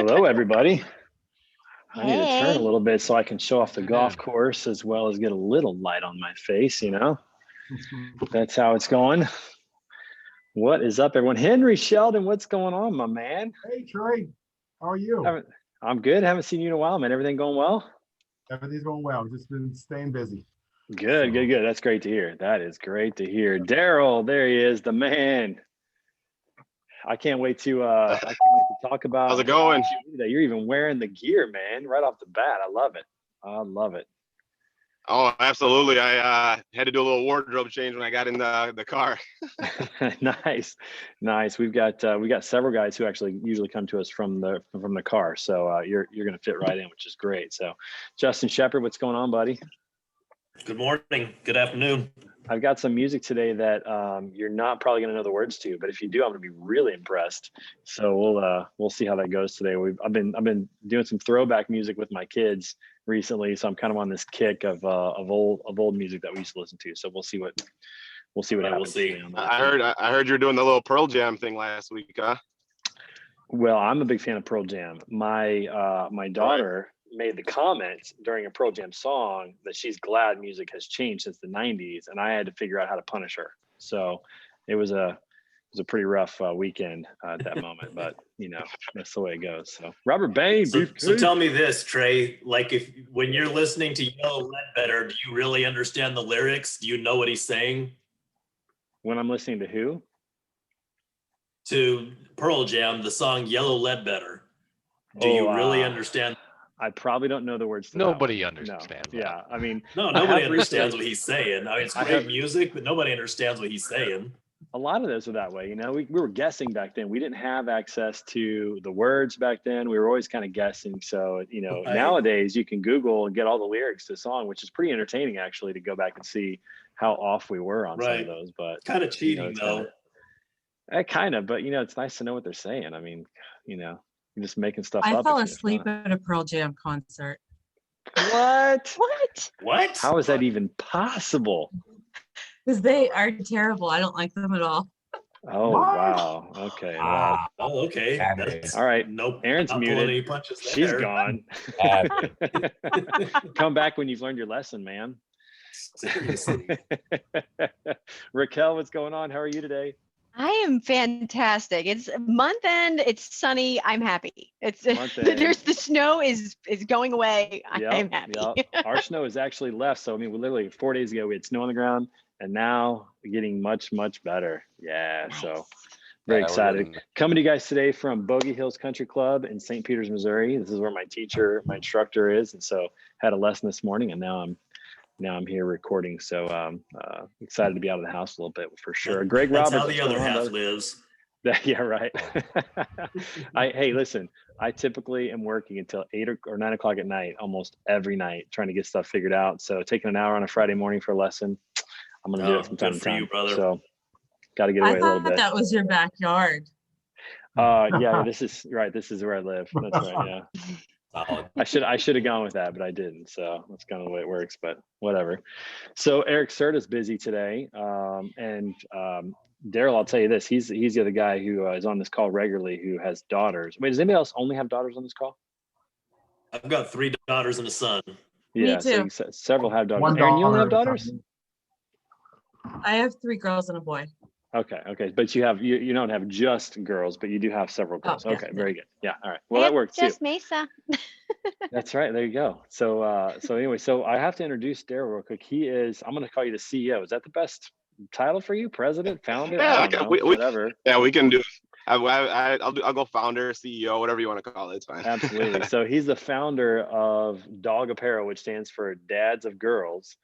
Hello, everybody. I need to turn a Hey. little bit so I can show off the golf course as well as get a little light on my face, you know? That's how it's going. What is up, everyone? Henry Sheldon, what's going on, my man? Hey, Trey. How are you? I'm good. Haven't seen you in a while, man. Everything going well? Everything's going well. Just been staying busy. Good, good, good. That's great to hear. That is great to hear. Darrell, there he is, the man. I can't wait to talk about. How's it going? That you're even wearing the gear, man, right off the bat. I love it. I love it. Oh, absolutely. I had to do a little wardrobe change when I got in the car. Nice. We've got several guys who actually usually come to us from the car. So you're going to fit right in, which is great. So Justin Shepard, what's going on, buddy? Good morning. Good afternoon. I've got some music today that you're not probably going to know the words to, but if you do, I'm going to be really impressed. So we'll see how that goes today. I've been doing some throwback music with my kids recently, so I'm kind of on this kick of old music that we used to listen to. So we'll see what happens. We'll see. I heard you're doing the little Pearl Jam thing last week, huh? Well, I'm a big fan of Pearl Jam. My daughter made the comment during a Pearl Jam song that she's glad music has changed since the 90s, and I had to figure out how to punish her. So it was a pretty rough weekend at that moment, but you know, that's the way it goes. So Robert Bain. So tell me this, Trey, like when you're listening to Yellow Ledbetter, do you really understand the lyrics? Do you know what he's saying? When I'm listening to who? To Pearl Jam, the song Yellow Ledbetter. Do you really understand? I probably don't know the words to Nobody understands. No. Yeah, I mean, no, nobody understands what he's saying. I mean, it's great music, but nobody understands what he's saying. A lot of those are that way. You know, we were guessing back then. We didn't have access to the words back then. We were always kind of guessing. So, you know, nowadays you can Google and get all the lyrics to the song, which is pretty entertaining actually to go back and see how off we were on some of those. But kind of cheating though. Kind of, but you know, it's nice to know what they're saying. I mean, you know, you're just making stuff up. I fell asleep at a Pearl Jam concert. What? How is that even possible? Because they are terrible. I don't like them at all. Oh, wow. Okay. Well, okay. That's, all right. Nope. Aaron's muted. She's gone. Come back when you've learned your lesson, man. Seriously. Racquelle, what's going on? How are you today? I am fantastic. It's month end. It's sunny. I'm happy. There's the snow is going away. I'm happy. Yep. Our snow is actually left. So I mean, we literally 4 days ago we had snow on the ground, and now we're getting much better. Yeah. Nice. So very excited. Coming to you guys today from Bogey Hills Country Club in St. Peters, Missouri. This is where my instructor is, and so had a lesson this morning, and now I'm here recording, so excited to be out of the house a little bit for sure. Greg Roberts. That's how the other half lives. Yeah, right. Hey, listen, I typically am working until 8 or 9 o'clock at night, almost every night, trying to get stuff figured out. So taking an hour on a Friday morning for a lesson, I'm going to do it from time to time. So got to get away a little bit. That was your backyard. Yeah, this is right. This is where I live. That's right. Yeah. I should have gone with that, but I didn't. So that's kind of the way it works, but whatever. So Eric Serta's busy today. And Darrell, I'll tell you this, he's the other guy who is on this call regularly who has daughters. Wait, does anybody else only have daughters on this call? I've got 3 daughters and a son. Yeah, me too. So several have daughters. Aaron, you only have daughters? I have 3 girls and a boy. Okay. But you don't have just girls, but you do have several girls. Oh, okay, very good. Yeah, all right. Well, that works too. Just Mesa. That's right. There you go. So anyway, so I have to introduce Darrell real quick. I'm going to call you the CEO. Is that the best title for you? President, founder? Yeah, whatever. Yeah, we can do. I'll go founder, CEO, whatever you want to call it. It's fine. Absolutely. So he's the founder of DoG Apparel, which stands for Dads of Girls.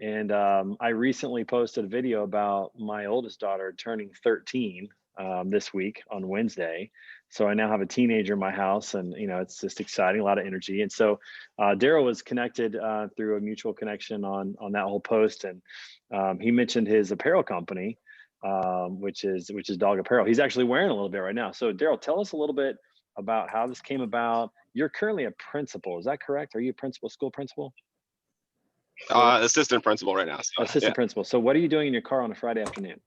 And I recently posted a video about my oldest daughter turning 13 this week on Wednesday. So I now have a teenager in my house, and you know, it's just exciting, a lot of energy. And so Darrell was connected through a mutual connection on that whole post, and he mentioned his apparel company, which is DoG Apparel. He's actually wearing a little bit right now. So Darrell, tell us a little bit about how this came about. You're currently a principal, is that correct? Are you a school principal? Assistant principal right now. So, Assistant principal. So what are you doing in your car on a Friday afternoon?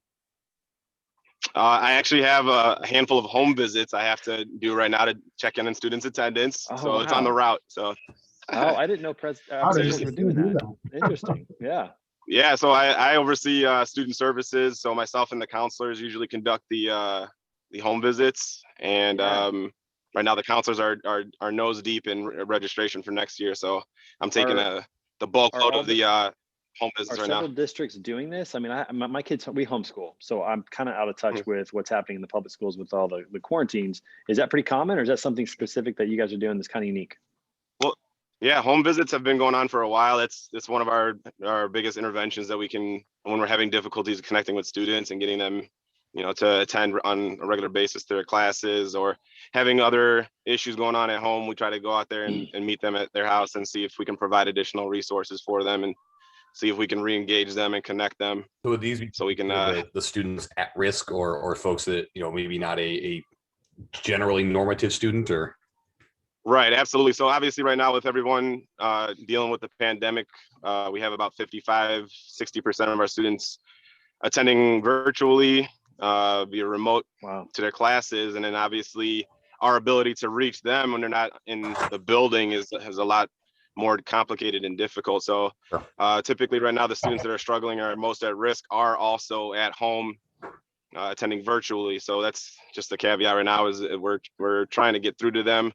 I actually have a handful of home visits I have to do right now to check in on students' attendance. So wow. It's on the route. So. I didn't know principals were doing that. Interesting. Yeah. Yeah. So I oversee student services. So myself and the counselors usually conduct the home visits, and right now the counselors are nose deep in registration for next year. So I'm taking the bulk load of the home visits right now. Are several districts doing this? I mean, my kids, we homeschool, so I'm kind of out of touch with what's happening in the public schools with all the quarantines. Is that pretty common, or is that something specific that you guys are doing that's kind of unique? Well, yeah, home visits have been going on for a while. It's one of our biggest interventions that we can, when we're having difficulties connecting with students and getting them, to attend on a regular basis to their classes, or having other issues going on at home. We try to go out there and meet them at their house and see if we can provide additional resources for them and see if we can re-engage them and connect them. So would these be so we can the students at risk, or folks that maybe not a generally normative student, or? Right, absolutely. So obviously right now with everyone dealing with the pandemic, we have about 55-60% of our students attending virtually via remote to their classes. And then obviously our ability to reach them when they're not in the building is a lot more complicated and difficult. So typically right now the students that are struggling or most at risk are also at home attending virtually. So that's just the caveat right now, is we're trying to get through to them.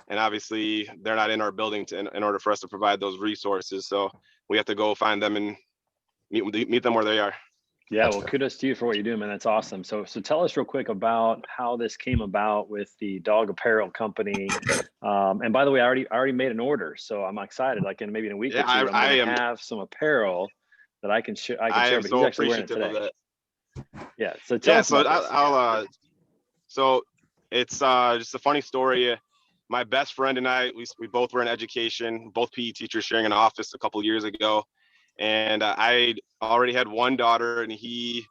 And obviously they're not in our building in order for us to provide those resources. So we have to go find them and meet them where they are. Yeah, well, kudos to you for what you're doing, man. That's awesome. So tell us real quick about how this came about with the DoG Apparel company. And by the way, I already made an order, so I'm excited. Like in maybe in a week or two, I'm gonna have some apparel that I can share. I am but so he's actually wearing it appreciative today. of that. Yeah. So tell us about this. So it's just a funny story. My best friend and I, we both were in education, both PE teachers, sharing an office a couple years ago. And I already had one daughter, and he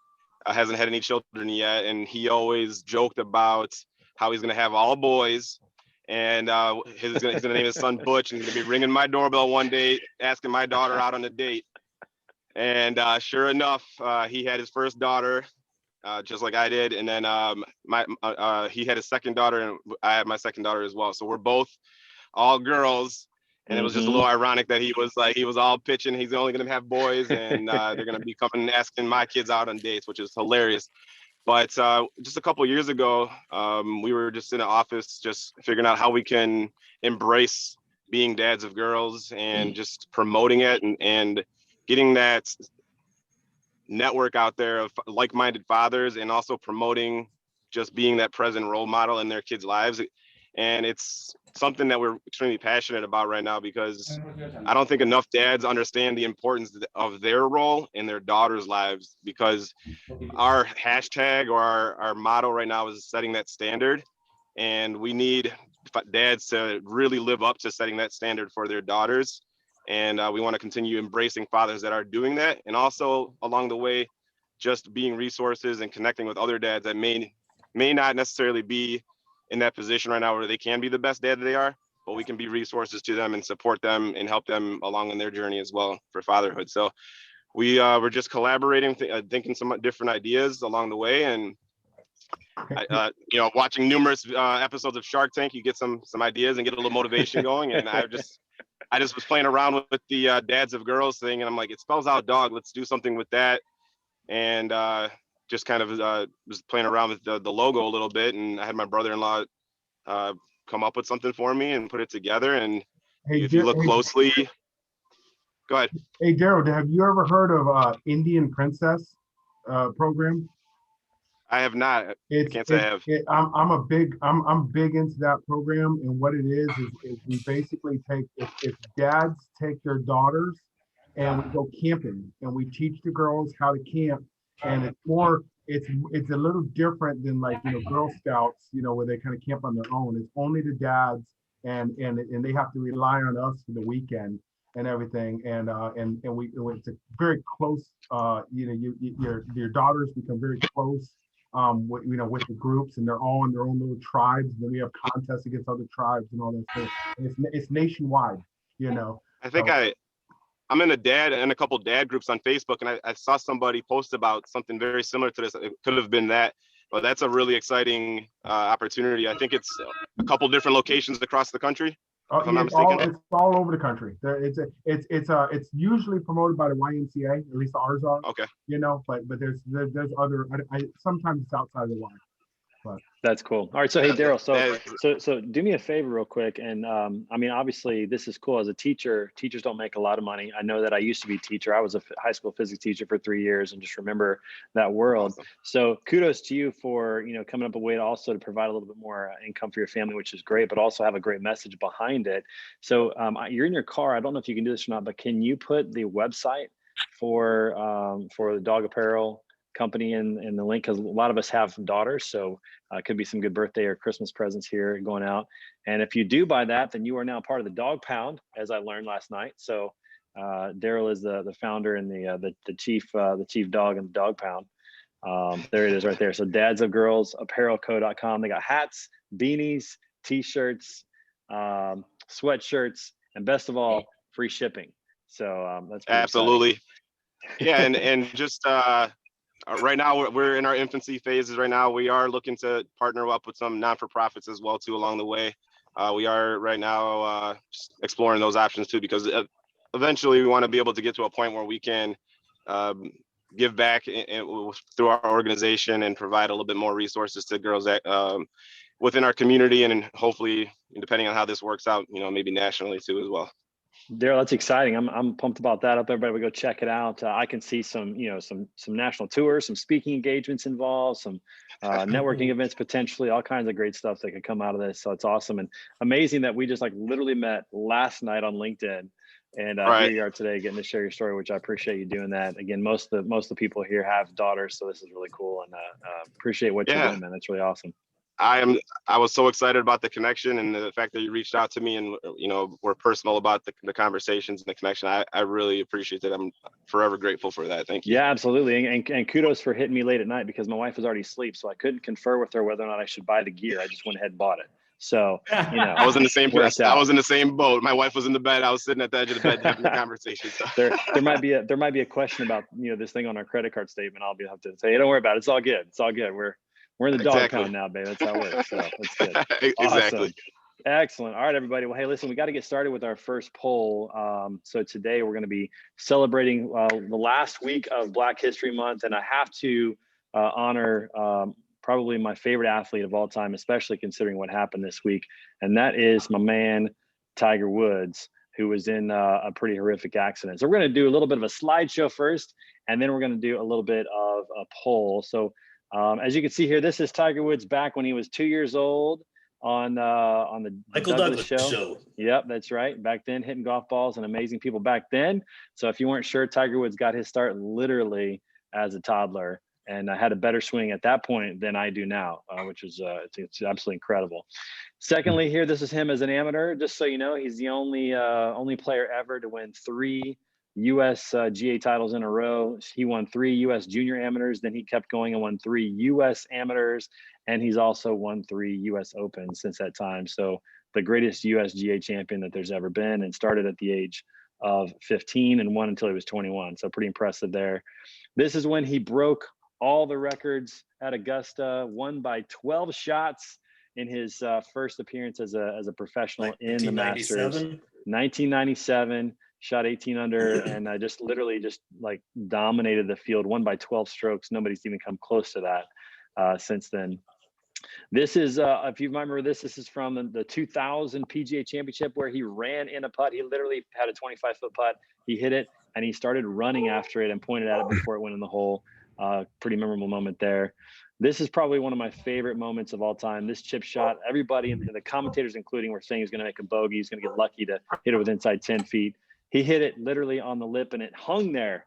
hasn't had any children yet. And he always joked about how he's going to have all boys, and he's going to name his son Butch, and he's going to be ringing my doorbell one day, asking my daughter out on a date. And sure enough, he had his first daughter, just like I did. And then he had his second daughter, and I had my second daughter as well. So we're both all girls. And it was just a little ironic that he was all pitching, he's only going to have boys, and they're going to be coming and asking my kids out on dates, which is hilarious. But just a couple of years ago, we were just in an office, just figuring out how we can embrace being dads of girls and just promoting it and getting that network out there of like-minded fathers, and also promoting just being that present role model in their kids' lives. And it's something that we're extremely passionate about right now, because I don't think enough dads understand the importance of their role in their daughters' lives, because our hashtag or our motto right now is setting that standard. And we need dads to really live up to setting that standard for their daughters. And we want to continue embracing fathers that are doing that. And also along the way, just being resources and connecting with other dads that may not necessarily be in that position right now where they can be the best dad that they are, but we can be resources to them and support them and help them along in their journey as well for fatherhood. So we're just collaborating, thinking some different ideas along the way. And watching numerous episodes of Shark Tank, you get some ideas and get a little motivation going. And I just was playing around with the dads of girls thing, and I'm like, it spells out dog. Let's do something with that. And just kind of was playing around with the logo a little bit, and I had my brother-in-law come up with something for me and put it together. And if you look closely, go ahead. Hey, Darrell, have you ever heard of Indian Princess program? I have not. I can't say I have. I'm big into that program, and what it is we basically take if dads take their daughters and we go camping, and we teach the girls how to camp. And it's a little different than Girl Scouts, where they kind of camp on their own. It's only the dads, and they have to rely on us for the weekend and everything. And it's a very close. Your daughters become very close. With the groups, and they're all in their own little tribes. And then we have contests against other tribes and all that stuff. And it's nationwide. I think I'm in a couple dad groups on Facebook, and I saw somebody post about something very similar to this. It could have been that, but that's a really exciting opportunity. I think it's a couple different locations across the country. If I'm not mistaken. It's all over the country. It's usually promoted by the YMCA, at least ours are. Okay. You know, but there's other. Sometimes it's outside of the Y. But that's cool. All right, so hey Darrell, so do me a favor real quick, and I mean, obviously this is cool. As a teacher, teachers don't make a lot of money. I know that. I used to be a teacher. I was a high school physics teacher for 3 years, and just remember that world. Awesome. So kudos to you for coming up with a way to also to provide a little bit more income for your family, which is great, but also have a great message behind it. So you're in your car. I don't know if you can do this or not, but can you put the website for the DoG Apparel company in the link, because a lot of us have daughters, so could be some good birthday or Christmas presents here going out. And if you do buy that, then you are now part of the Dog Pound, as I learned last night. So Darrell is the founder and the chief dog in the Dog Pound. There it is right there. So Dads of Girls Apparelco.com. They got hats, beanies, t-shirts, sweatshirts, and best of all, free shipping. So that's absolutely exciting. Yeah, and just right now we're in our infancy phases. Right now we are looking to partner up with some non-for-profits as well too along the way. We are right now just exploring those options too, because eventually we want to be able to get to a point where we can give back through our organization and provide a little bit more resources to girls that within our community, and hopefully, depending on how this works out, maybe nationally too as well. Darrell, that's exciting. I'm pumped about that. Up everybody, we go check it out. I can see some national tours, some speaking engagements involved, some networking events potentially, all kinds of great stuff that could come out of this. So it's awesome and amazing that we just literally met last night on LinkedIn, and here you are today getting to share your story, which I appreciate you doing that. Again, most of the people here have daughters, so this is really cool, and appreciate what you're doing, man. That's really awesome. I was so excited about the connection and the fact that you reached out to me, and we're personal about the conversations and the connection. I really appreciate it. I'm forever grateful for that. Thank you. Yeah, absolutely. And kudos for hitting me late at night, because my wife was already asleep, so I couldn't confer with her whether or not I should buy the gear. I just went ahead and bought it. So I was in the same place. I was in the same boat. My wife was in the bed. I was sitting at the edge of the bed having the conversation. So. there might be a question about this thing on our credit card statement. I'll have to say, hey, don't worry about it. It's all good. It's all good. We're in the Dog Pound now, babe. That's how it works. So that's good. Exactly. Awesome. Excellent. All right, everybody. Well, hey, listen, we got to get started with our first poll. So today we're going to be celebrating the last week of Black History Month, and I have to honor probably my favorite athlete of all time, especially considering what happened this week, and that is my man, Tiger Woods, who was in a pretty horrific accident. So we're going to do a little bit of a slideshow first, and then we're going to do a little bit of a poll. So as you can see here, this is Tiger Woods back when he was 2 years old on the Michael Douglas show. Yep, that's right. Back then, hitting golf balls and amazing people back then. So if you weren't sure, Tiger Woods got his start literally as a toddler, and I had a better swing at that point than I do now, which is it's absolutely incredible. Secondly, here, this is him as an amateur. Just so you know, he's the only player ever to win 3 U.S. GA titles in a row. He won 3 U.S. junior amateurs, then he kept going and won 3 U.S. amateurs, and he's also won 3 U.S. Opens since that time. So the greatest U.S. GA champion that there's ever been, and started at the age of 15 and won until he was 21. So pretty impressive there. This is when he broke all the records at Augusta, won by 12 shots in his first appearance as a professional in the Masters. 1997. Shot 18 under and just literally dominated the field, won by 12 strokes. Nobody's even come close to that since then. This is, if you remember this is from the 2000 PGA Championship, where he ran in a putt. He literally had a 25-foot putt. He hit it and he started running after it and pointed at it before it went in the hole. Pretty memorable moment there. This is probably one of my favorite moments of all time. This chip shot, everybody, and the commentators including, were saying he's going to make a bogey. He's going to get lucky to hit it with inside 10 feet. He hit it literally on the lip, and it hung there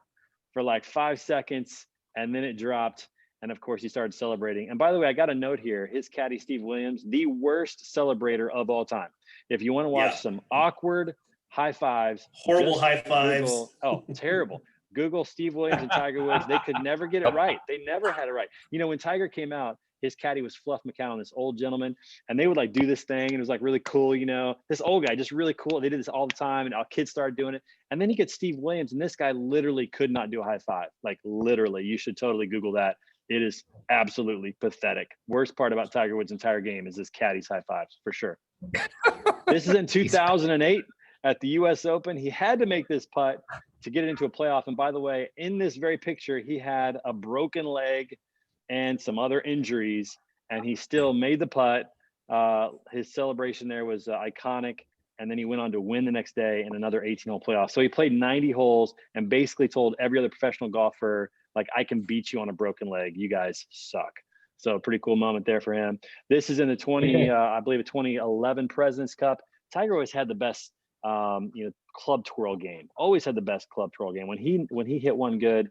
for 5 seconds, and then it dropped. And of course, he started celebrating. And by the way, I got a note here. His caddy, Steve Williams, the worst celebrator of all time. If you want to watch some awkward high fives, horrible high fives. Terrible. Google Steve Williams and Tiger Woods. They could never get it right. They never had it right. When Tiger came out, his caddy was Fluff McCown, this old gentleman, and they would do this thing, and it was really cool, this old guy, just really cool. They did this all the time, and our kids started doing it. And then he gets Steve Williams, and this guy literally could not do a high five. Literally, you should totally Google that. It is absolutely pathetic. Worst part about Tiger Woods' entire game is his caddy's high fives, for sure. This is in 2008 at the US Open. He had to make this putt to get it into a playoff. And by the way, in this very picture, he had a broken leg and some other injuries, and he still made the putt. His celebration there was iconic. And then he went on to win the next day in another 18-hole playoff. So he played 90 holes and basically told every other professional golfer, like, I can beat you on a broken leg. You guys suck. So a pretty cool moment there for him. This is in the 2011 President's Cup. Tiger always had the best, club twirl game. Always had the best club twirl game. When he hit one good,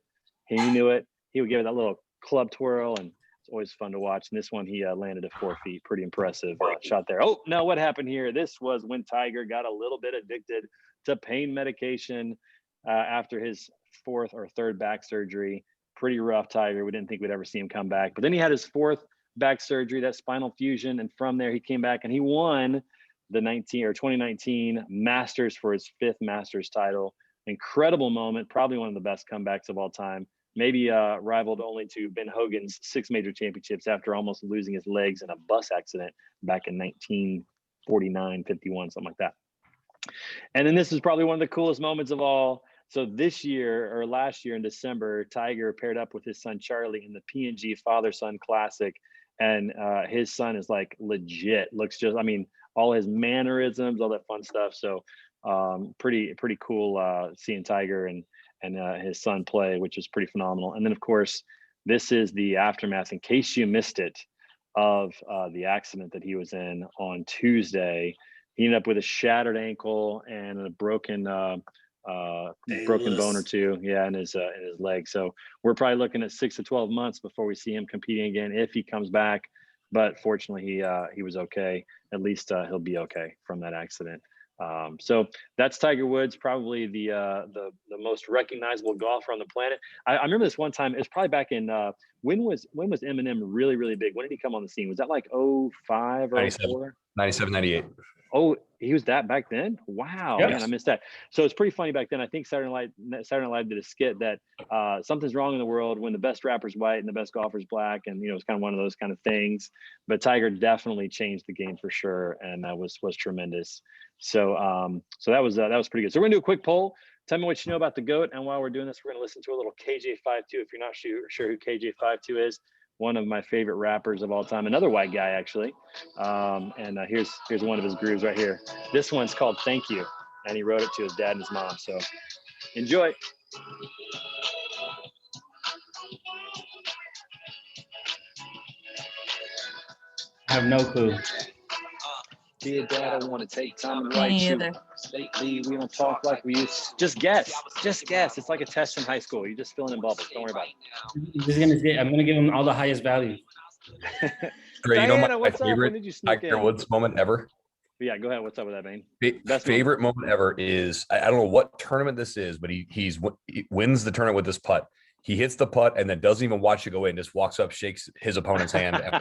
he knew it. He would give it that little club twirl, and it's always fun to watch. And this one, he landed at 4 feet. Pretty impressive shot there. Oh, no, what happened here? This was when Tiger got a little bit addicted to pain medication after his 4th or 3rd back surgery. Pretty rough Tiger. We didn't think we'd ever see him come back. But then he had his 4th back surgery, that spinal fusion. And from there, he came back and he won the 2019 Masters for his 5th Masters title. Incredible moment. Probably one of the best comebacks of all time. Maybe rivaled only to Ben Hogan's 6 major championships after almost losing his legs in a bus accident back in 1949, 51, something like that. And then this is probably one of the coolest moments of all. So this year, or last year in December, Tiger paired up with his son Charlie in the P&G Father-Son Classic. And his son is like legit, looks just, I mean, all his mannerisms, all that fun stuff. So pretty cool seeing Tiger and his son play, which is pretty phenomenal. And then, of course, this is the aftermath, in case you missed it, of the accident that he was in on Tuesday. He ended up with a shattered ankle and a broken bone or two, in his leg. So we're probably looking at 6 to 12 months before we see him competing again, if he comes back. But fortunately, he was okay. At least he'll be okay from that accident. So that's Tiger Woods, probably the most recognizable golfer on the planet. I remember this one time. It's probably back in when was Eminem really, really big? When did he come on the scene? Was that like 05 or 04? 97, 98. Oh, he was that back then? Wow, Yes. Man, I missed that. So it's pretty funny back then. I think Saturday Night Live did a skit that something's wrong in the world when the best rapper's white and the best golfer's black, and it's kind of one of those kind of things. But Tiger definitely changed the game for sure, and that was tremendous. So that was pretty good. So we're gonna do a quick poll. Tell me what you know about the GOAT, and while we're doing this, we're gonna listen to a little KJ52. If you're not sure who KJ52 is, one of my favorite rappers of all time, another white guy actually. And here's one of his grooves right here. This one's called Thank You, and he wrote it to his dad and his mom. So enjoy. I have no clue. Dear Dad, I want to take time and write you. Lately, we don't talk like we used. Just guess. It's like a test in high school. You're just filling in bubbles. Don't worry about it. I'm gonna give him all the highest value. Trey, Diana, my favorite Tiger Woods moment ever? Yeah, go ahead. What's up with that, Bain? Favorite moment ever is, I don't know what tournament this is, but he wins the tournament with this putt. He hits the putt and then doesn't even watch it go in, just walks up, shakes his opponent's hand. And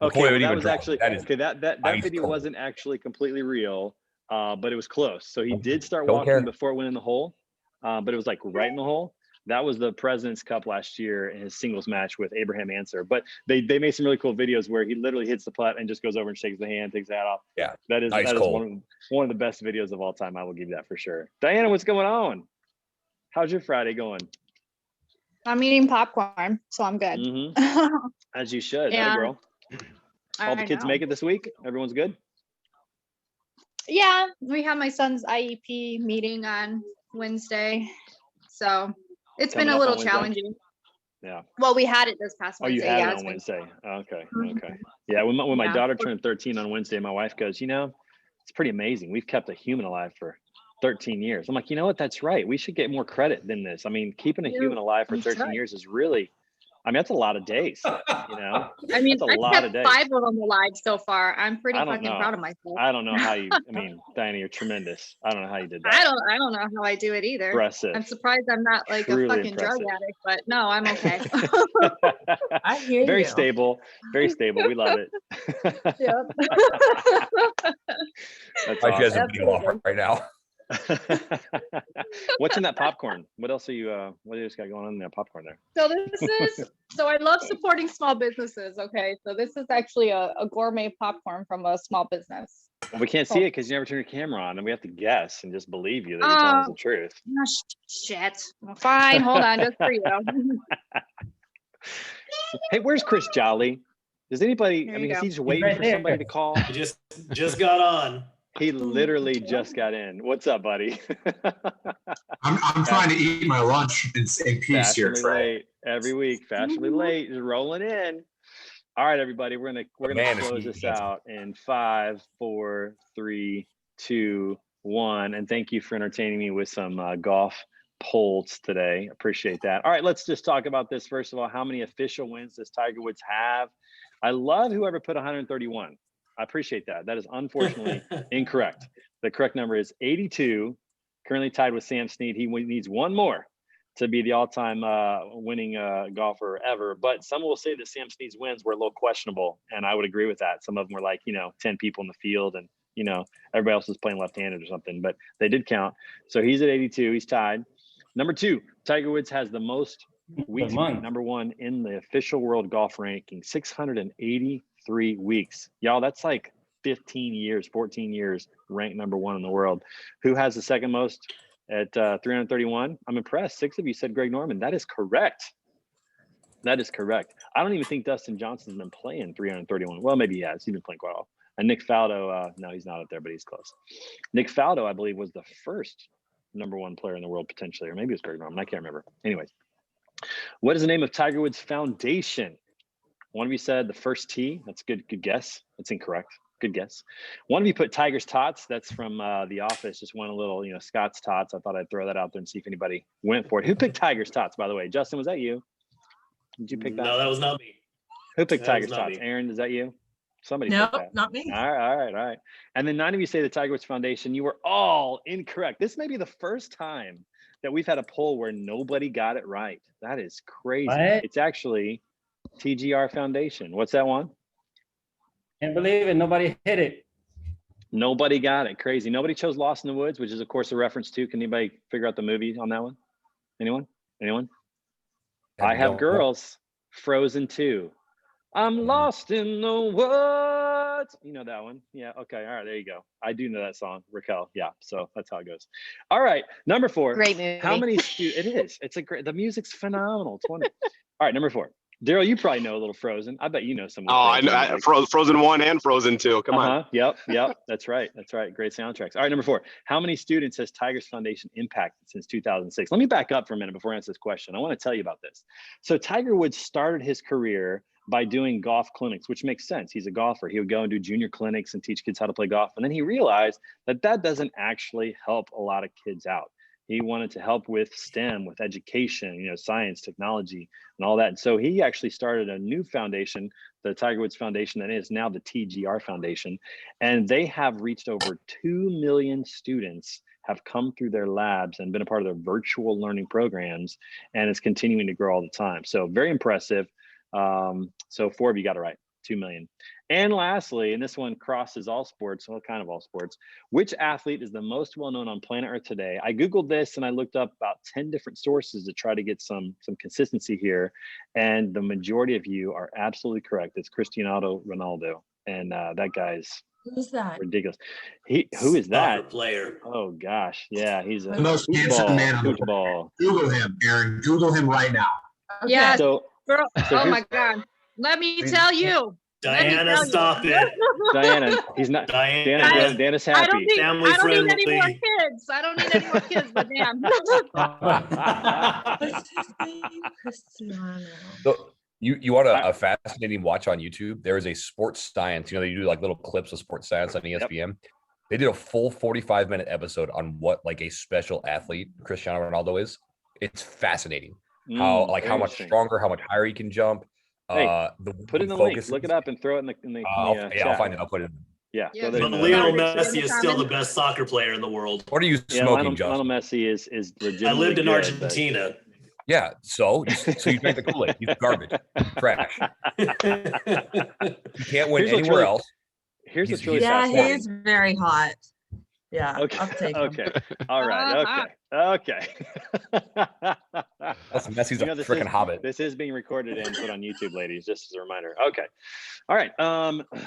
Okay, that was actually that video wasn't actually completely real, but it was close. So he did start walking before it went in the hole, but it was like right in the hole. That was the President's Cup last year in his singles match with Abraham Answer. But they made some really cool videos where he literally hits the putt and just goes over and shakes the hand, takes the hat off. Yeah, that is one of the best videos of all time. I will give you that for sure. Diana, what's going on? How's your Friday going? I'm eating popcorn, so I'm good. Mm-hmm. As you should, that girl. All the kids make it this week? Everyone's good? Yeah, we have my son's IEP meeting on Wednesday, so it's been a little challenging. Yeah. Well, we had it this past Wednesday. Oh, you had it on Wednesday. Okay. Yeah, when my daughter turned 13 on Wednesday, my wife goes, it's pretty amazing. We've kept a human alive for 13 years. I'm like, you know what? That's right. We should get more credit than this. I mean, keeping a human alive for 13 years is really, that's a lot of days, I mean, that's a lot of days. 5 of them alive so far. I'm pretty fucking proud of myself. I don't know how you, Diana, you're tremendous. I don't know how you did that. I don't know how I do it either. Impressive. I'm surprised I'm not like a fucking drug addict, but no, I'm okay. I hear Very you. stable. Very stable. We love it. Yep. That's awesome. She has a big offer right now. What's in that popcorn? What else are you? What do you got going on in that popcorn there? So I love supporting small businesses. Okay, so this is actually a gourmet popcorn from a small business. Well, we can't see it because you never turn your camera on, and we have to guess and just believe you that you're telling us the truth. Shit. Fine, hold on, just for you. Hey, where's Chris Jolly? Does anybody? There I you mean, is go. he just waiting right for there. somebody to call? I just got on. He literally just got in. What's up, buddy? I'm trying to eat my lunch in peace here, Fashionably Trey. late every week. Fashionably late, just rolling in. All right, everybody, we're gonna close this out in 5, 4, 3, 2, 1. And thank you for entertaining me with some golf polls today. Appreciate that. All right, let's just talk about this. First of all, how many official wins does Tiger Woods have? I love whoever put 131. I appreciate that. That is unfortunately incorrect. The correct number is 82. Currently tied with Sam Snead. He needs one more to be the all-time winning golfer ever. But some will say that Sam Snead's wins were a little questionable, and I would agree with that. Some of them were like, 10 people in the field, and everybody else was playing left-handed or something, but they did count. So he's at 82. He's tied. Number 2, Tiger Woods has the most weeks number 1 in the official world golf ranking, 683 weeks. Y'all, that's like 14 years ranked number 1 in the world. Who has the second most at 331? I'm impressed. 6 of you said Greg Norman. That is correct. I don't even think Dustin Johnson's been playing 331. Well, maybe he has. He's been playing quite well. And Nick Faldo, no, he's not up there, but he's close. Nick Faldo, I believe, was the first number 1 player in the world potentially, or maybe it was Greg Norman. I can't remember. Anyways, what is the name of Tiger Woods Foundation? One of you said the first T. That's good guess. That's incorrect. Good guess. One of you put Tiger's Tots. That's from The Office. Just went a little, Scott's Tots. I thought I'd throw that out there and see if anybody went for it. Who picked Tiger's Tots, by the way? Justin, was that you? Did you pick that? No, that was not me. Who picked Tiger's Tots? Aaron, is that you? Somebody picked that. Not me. All right. And then 9 of you say the Tiger Woods Foundation. You were all incorrect. This may be the first time that we've had a poll where nobody got it right. That is crazy. What? It's actually TGR Foundation. What's that one? Can't believe it. Nobody hit it. Nobody got it. Crazy. Nobody chose Lost in the Woods, which is, of course, a reference to. Can anybody figure out the movie on that one? Anyone? I Have Girls. Frozen 2. I'm lost in the woods. You know that one? Yeah. Okay. All right. There you go. I do know that song, Racquelle. Yeah. So that's how it goes. All right. Number 4. Great movie. How many It is. It's the music's phenomenal. It's wonderful. All right. Number 4. Darrell, you probably know a little Frozen. I bet you know some. Oh, I know. Frozen 1 and Frozen 2. Come on. Yep. That's right. Great soundtracks. All right. Number 4. How many students has Tiger's Foundation impacted since 2006? Let me back up for a minute before I answer this question. I want to tell you about this. So Tiger Woods started his career by doing golf clinics, which makes sense. He's a golfer. He would go and do junior clinics and teach kids how to play golf. And then he realized that doesn't actually help a lot of kids out. He wanted to help with STEM, with education, science, technology, and all that. And so he actually started a new foundation, the Tiger Woods Foundation, that is now the TGR Foundation. And they have reached over 2 million students have come through their labs and been a part of their virtual learning programs. And it's continuing to grow all the time. So very impressive. So 4 of you got it right, 2 million. And lastly, and this one crosses all sports, well, kind of all sports, which athlete is the most well-known on planet Earth today? I Googled this and I looked up about 10 different sources to try to get some consistency here. And the majority of you are absolutely correct. It's Cristiano Ronaldo. And that guy's Who's that? ridiculous. Who is that? Soccer player. Oh gosh. Yeah, he's a The most handsome man on the football. Google him, Aaron. Google him right now. Yeah. So Girl, So oh my God. Let me tell you. Diana, stop it. Diana, he's not. Diana's happy. I don't need any more Family-friendly. kids. I don't need any more kids, but damn. What's his name? Cristiano. So you want a fascinating watch on YouTube? There is a sports science. They do like little clips of sports science on ESPN. Yep. They did a full 45-minute episode on what like a special athlete Cristiano Ronaldo is. It's fascinating. How much stronger, how much higher he can jump. Hey, put in the link. Look it up and throw it in the chat. I'll find it. I'll put it in. Yeah. But Lionel Messi is still the best soccer player in the world. What are you smoking, Justin? Lionel Messi is legitimately I lived in good, Argentina. But... Yeah, so you drank the Kool-Aid. He's garbage, trash. You can't win anywhere else. Here's what's really yeah, fascinating. he is very hot. Yeah, Okay. I'll take him. Okay. All right. Okay. Plus, Messi's a freaking hobbit. This is being recorded and put on YouTube, ladies, just as a reminder. Okay. All right.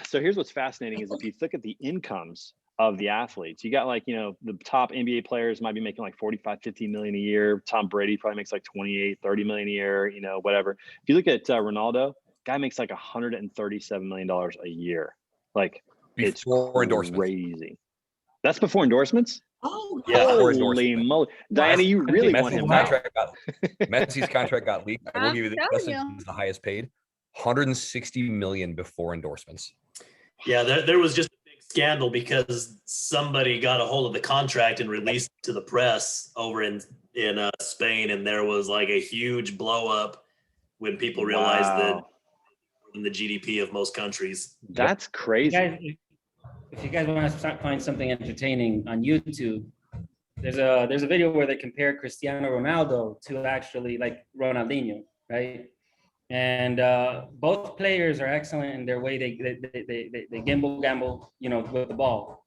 So here's what's fascinating is if you look at the incomes of the athletes, you got like, the top NBA players might be making like 45, 50 million a year. Tom Brady probably makes like 28, 30 million a year, whatever. If you look at Ronaldo, guy makes like $137 million a year. Like Before it's crazy. That's before endorsements? Oh, Yeah, holy moly. Diana, you really want him now. Messi's contract got leaked. I will give you this. telling Justin you. is the highest paid. 160 million before endorsements. Yeah, there was just a big scandal because somebody got a hold of the contract and released it to the press over in Spain, and there was like a huge blow up when people realized that in the GDP of most countries. That's crazy. If you guys want to find something entertaining on YouTube, there's a video where they compare Cristiano Ronaldo to actually like Ronaldinho, right? And both players are excellent in their way they gamble, with the ball.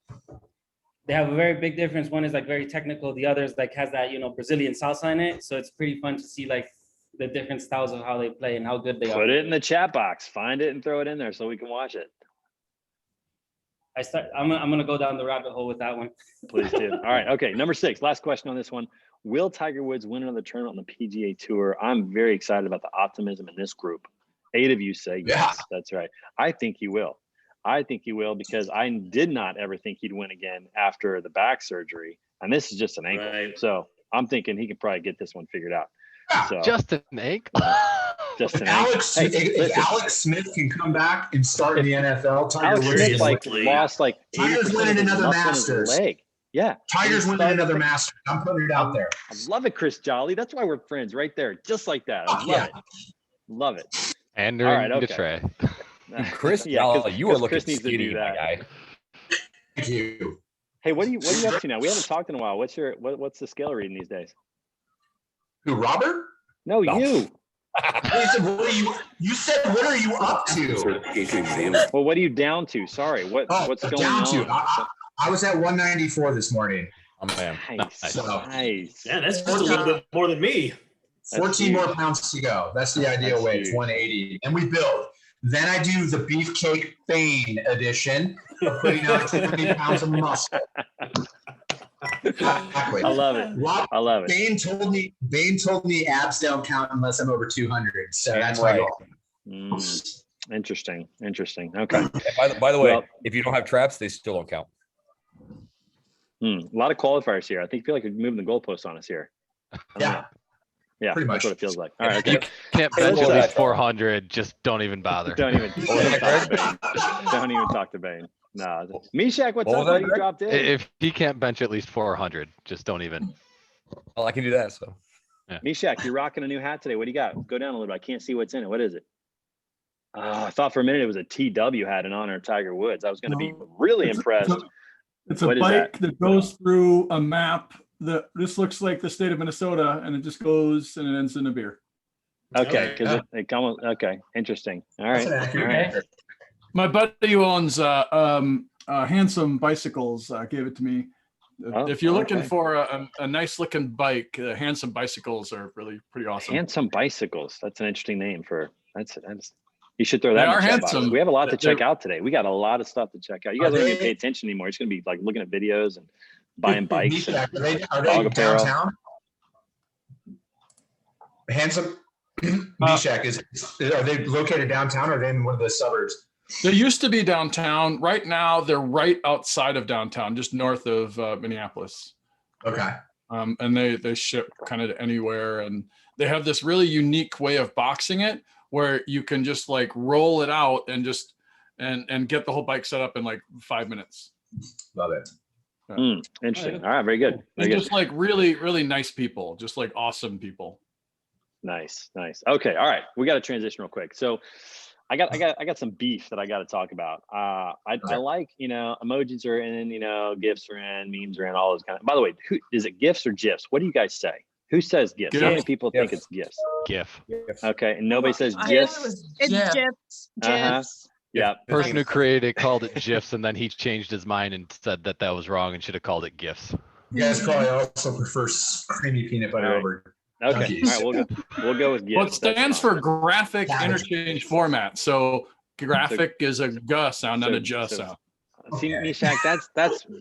They have a very big difference. One is like very technical. The other is like has that Brazilian salsa in it. So it's pretty fun to see like the different styles of how they play and how good they are. Put it in the chat box. Find it and throw it in there so we can watch it. I'm gonna go down the rabbit hole with that one. Please do. All right. Okay. Number 6. Last question on this one. Will Tiger Woods win another tournament on the PGA Tour? I'm very excited about the optimism in this group. 8 of you say yes. That's right. I think he will. Because I did not ever think he'd win again after the back surgery. And this is just an ankle. Right. So I'm thinking he could probably get this one figured out. So, just an ankle. If Alex Smith can come back and start in the NFL, Tiger Woods lost like Tiger's winning another Masters. Yeah, Tiger's winning another Masters. I'm putting it out there. I love it, Chris Jolly. That's why we're friends, right there, just like that. I love it. And during Trey. Chris, you are looking skinny, my guy. Thank you. Hey, what are you up to now? We haven't talked in a while. What's the scale reading these days? Who, Robert? No, you. You said, what are you up to? Well, what are you down to? Sorry, what's going on? I was at 194 this morning. Oh man, nice. Yeah, that's just a little bit more than me. 14 more pounds to go. That's the ideal weight. It's 180, and we build. Then I do the Beefcake Bain edition of putting out 20 pounds of muscle. Exactly. I love it. Bain told me abs don't count unless I'm over 200. So that's my goal. Interesting. Okay. By the way, if you don't have traps, they still don't count. A lot of qualifiers here. I feel like you're moving the goalposts on us here. Yeah, pretty much. That's what it feels like. All right. Okay. You can't bench at least 400. Just don't even bother. Don't even talk to Bain. No. Mishak, what's up? Buddy? You dropped in. If he can't bench at least 400, just don't even. Well, I can do that. So. Yeah. Mishak, you're rocking a new hat today. What do you got? Go down a little bit. I can't see what's in it. What is it? I thought for a minute it was a TW hat in honor of Tiger Woods. I was going to be really impressed. It's a bike that goes through a map. This looks like the state of Minnesota, and it just goes and it ends in a beer. Okay, because it comes. Okay, interesting. All right. My buddy who owns Handsome Bicycles gave it to me. If you're looking for a nice looking bike, Handsome Bicycles are really pretty awesome. Handsome Bicycles. That's an interesting name for. That's you should throw that. They are handsome. We have a lot to check out today. We got a lot of stuff to check out. You guys aren't going to pay attention anymore. It's going to be like looking at videos and buying bikes. Are they DoG Apparel. downtown? Handsome Mishak, are they located downtown or are they in one of the suburbs? They used to be downtown. Right now, they're right outside of downtown, just north of Minneapolis. Okay. And they ship kind of anywhere, and they have this really unique way of boxing it, where you can just like roll it out and just and get the whole bike set up in like 5 minutes. Love it. Interesting. All right, very good. They're just like really, really nice people, just like awesome people. Nice. Okay, all right. We got to transition real quick. So I got some beef that I got to talk about. I like, emojis are in, gifs are in, memes are in, all those kind of. By the way, is it gifs or gifs? What do you guys say? Who says gifs? How many people think it's gifs? GIF. Okay, and nobody says I gifs. It's GIFs. Uh-huh. Yeah. Person who created it called it GIFs, and then he changed his mind and said that was wrong and should have called it GIFs. You guys probably also prefer creamy peanut butter over. Okay. All right. We'll go with GIFs. Well, it stands for graphic interchange format. So graphic is a G sound, not a J sound. See, Mishak,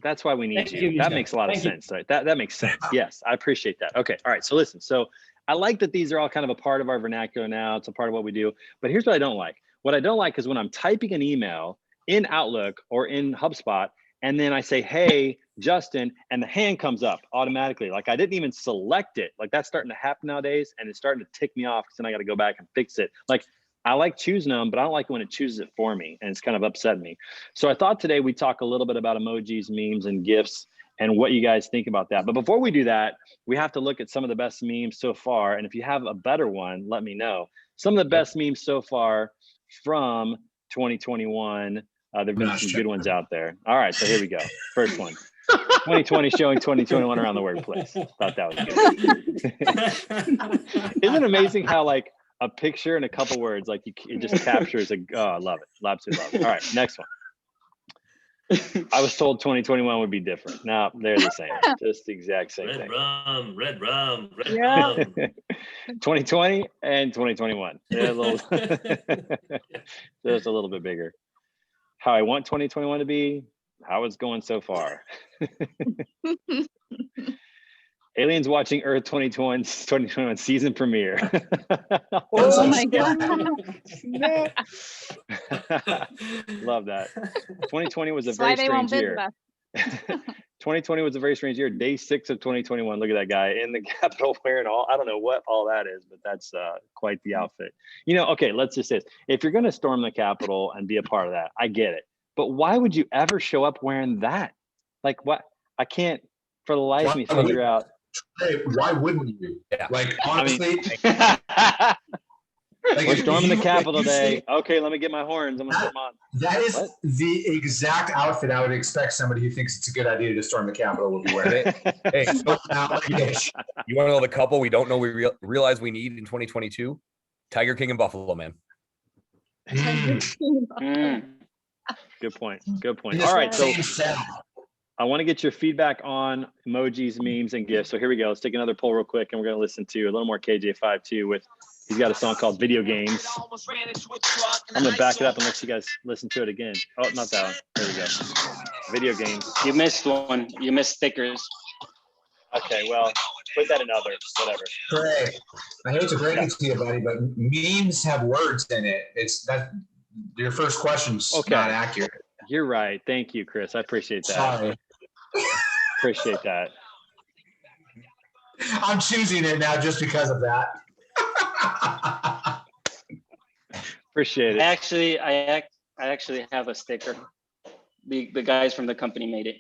that's why we need you. That makes a lot of sense. Right? That makes sense. Yes, I appreciate that. Okay. All right. So listen. So I like that these are all kind of a part of our vernacular now. It's a part of what we do. But here's what I don't like. What I don't like is when I'm typing an email in Outlook or in HubSpot, and then I say, hey, Justin, and the hand comes up automatically. Like I didn't even select it. Like that's starting to happen nowadays, and it's starting to tick me off because then I got to go back and fix it. Like I like choosing them, but I don't like when it chooses it for me, and it's kind of upset me. So I thought today we'd talk a little bit about emojis, memes, and GIFs, and what you guys think about that. But before we do that, we have to look at some of the best memes so far. And if you have a better one, let me know. Some of the best memes so far from 2021. There've been some good ones out there. All right, so here we go. First one. 2020 showing 2021 around the workplace. Thought that was good. Isn't it amazing how like a picture and a couple words, like it just captures I love it. Absolutely love it. All right, next one. I was told 2021 would be different. No, they're the same. Just the exact same thing. Red rum. 2020 and 2021. They're just a little bit bigger. How I want 2021 to be, how it's going so far. Aliens watching Earth 2021 season premiere. Oh my God. Love that. 2020 was a very strange year. 2020 was a very strange year. Day 6 of 2021. Look at that guy in the Capitol wearing I don't know what all that is, but that's quite the outfit. Okay, let's just say this. If you're going to storm the Capitol and be a part of that, I get it. But why would you ever show up wearing that? Like what? I can't for the life of me figure out. Hey, why wouldn't you? Yeah. Like honestly, we're storming the Capitol today. Okay, let me get my horns. I'm gonna put them on. That is the exact outfit I would expect somebody who thinks it's a good idea to storm the Capitol will be wearing. Hey, you want to know the couple we don't know we realize we need in 2022? Tiger King and Buffalo Man. Good point. All right, so I want to get your feedback on emojis, memes, and GIFs. So here we go. Let's take another poll real quick, and we're going to listen to a little more KJ5 too. He's got a song called Video Games. I'm going to back it up and let you guys listen to it again. Oh, not that one. There we go. Video Games. You missed one. You missed stickers. Okay, well, put that in other, whatever. Trey, I hate to break it to you, buddy, but memes have words in it. It's that your first question's not accurate. You're right. Thank you, Chris. I appreciate that. Sorry. Appreciate that. I'm choosing it now just because of that. Appreciate it. I actually have a sticker. The guys from the company made it.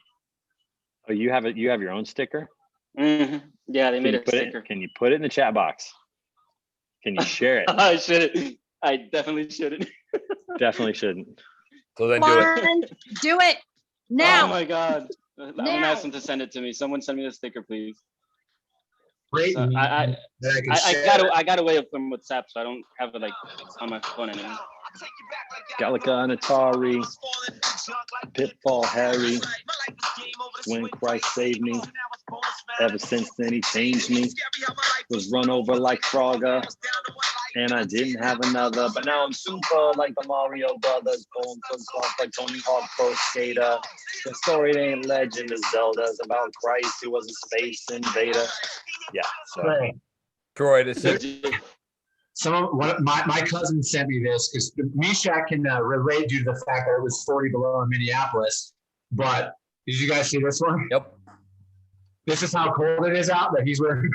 Oh, you have it. You have your own sticker? Mm-hmm. Yeah, they made a sticker. Can you put it in the chat box? Can you share it? I shouldn't. I definitely shouldn't. Definitely shouldn't. So then do it now. Oh my God. I'm gonna ask them to send it to me. Someone send me the sticker, please. Great. So I got away from WhatsApp, so I don't have it like on my phone anymore. Galaga and Atari, Pitfall Harry, When Christ Saved Me. Ever since then he changed me. Was run over like Frogger, and I didn't have another. But now I'm super like the Mario Brothers, going from soft like Tony Hawk Pro Skater. The story ain't legend of Zelda's about Christ who was a space invader. Yeah. So. Troy, this is my cousin sent me this because Mishak can relate due to the fact that it was 40 below in Minneapolis. But did you guys see this one? Yep. This is how cold it is out that he's wearing.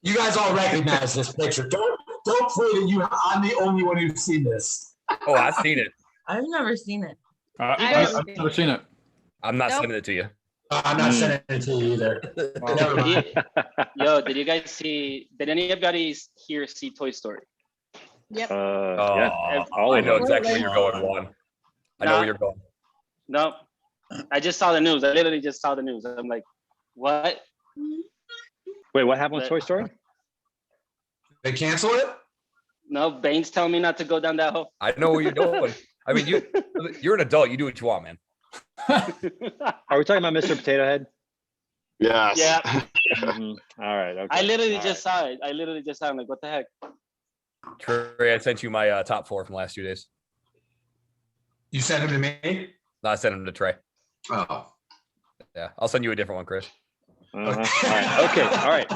You guys all recognize this picture. Don't say that I'm the only one who's seen this. Oh, I've seen it. I've never seen it. I've never seen it. I'm not sending it to you. I'm not sending it to you either. Yo, did anybody here see Toy Story? Yep. Yeah. I know exactly where you're going, Juan. I know where you're going. No. I just saw the news. I literally just saw the news. I'm like, what? Wait, what happened with Toy Story? They cancel it? No, Bain's telling me not to go down that hole. I know where you're going. I mean, you're an adult. You do what you want, man. Are we talking about Mr. Potato Head? Yes. Yeah. Mm-hmm. All right. Okay. I literally just saw it. I'm like, what the heck? Trey, I sent you my top 4 from the last 2 days. You sent him to me? No, I sent him to Trey. Oh. Yeah, I'll send you a different one, Chris. Uh-huh. All right. Okay. All right.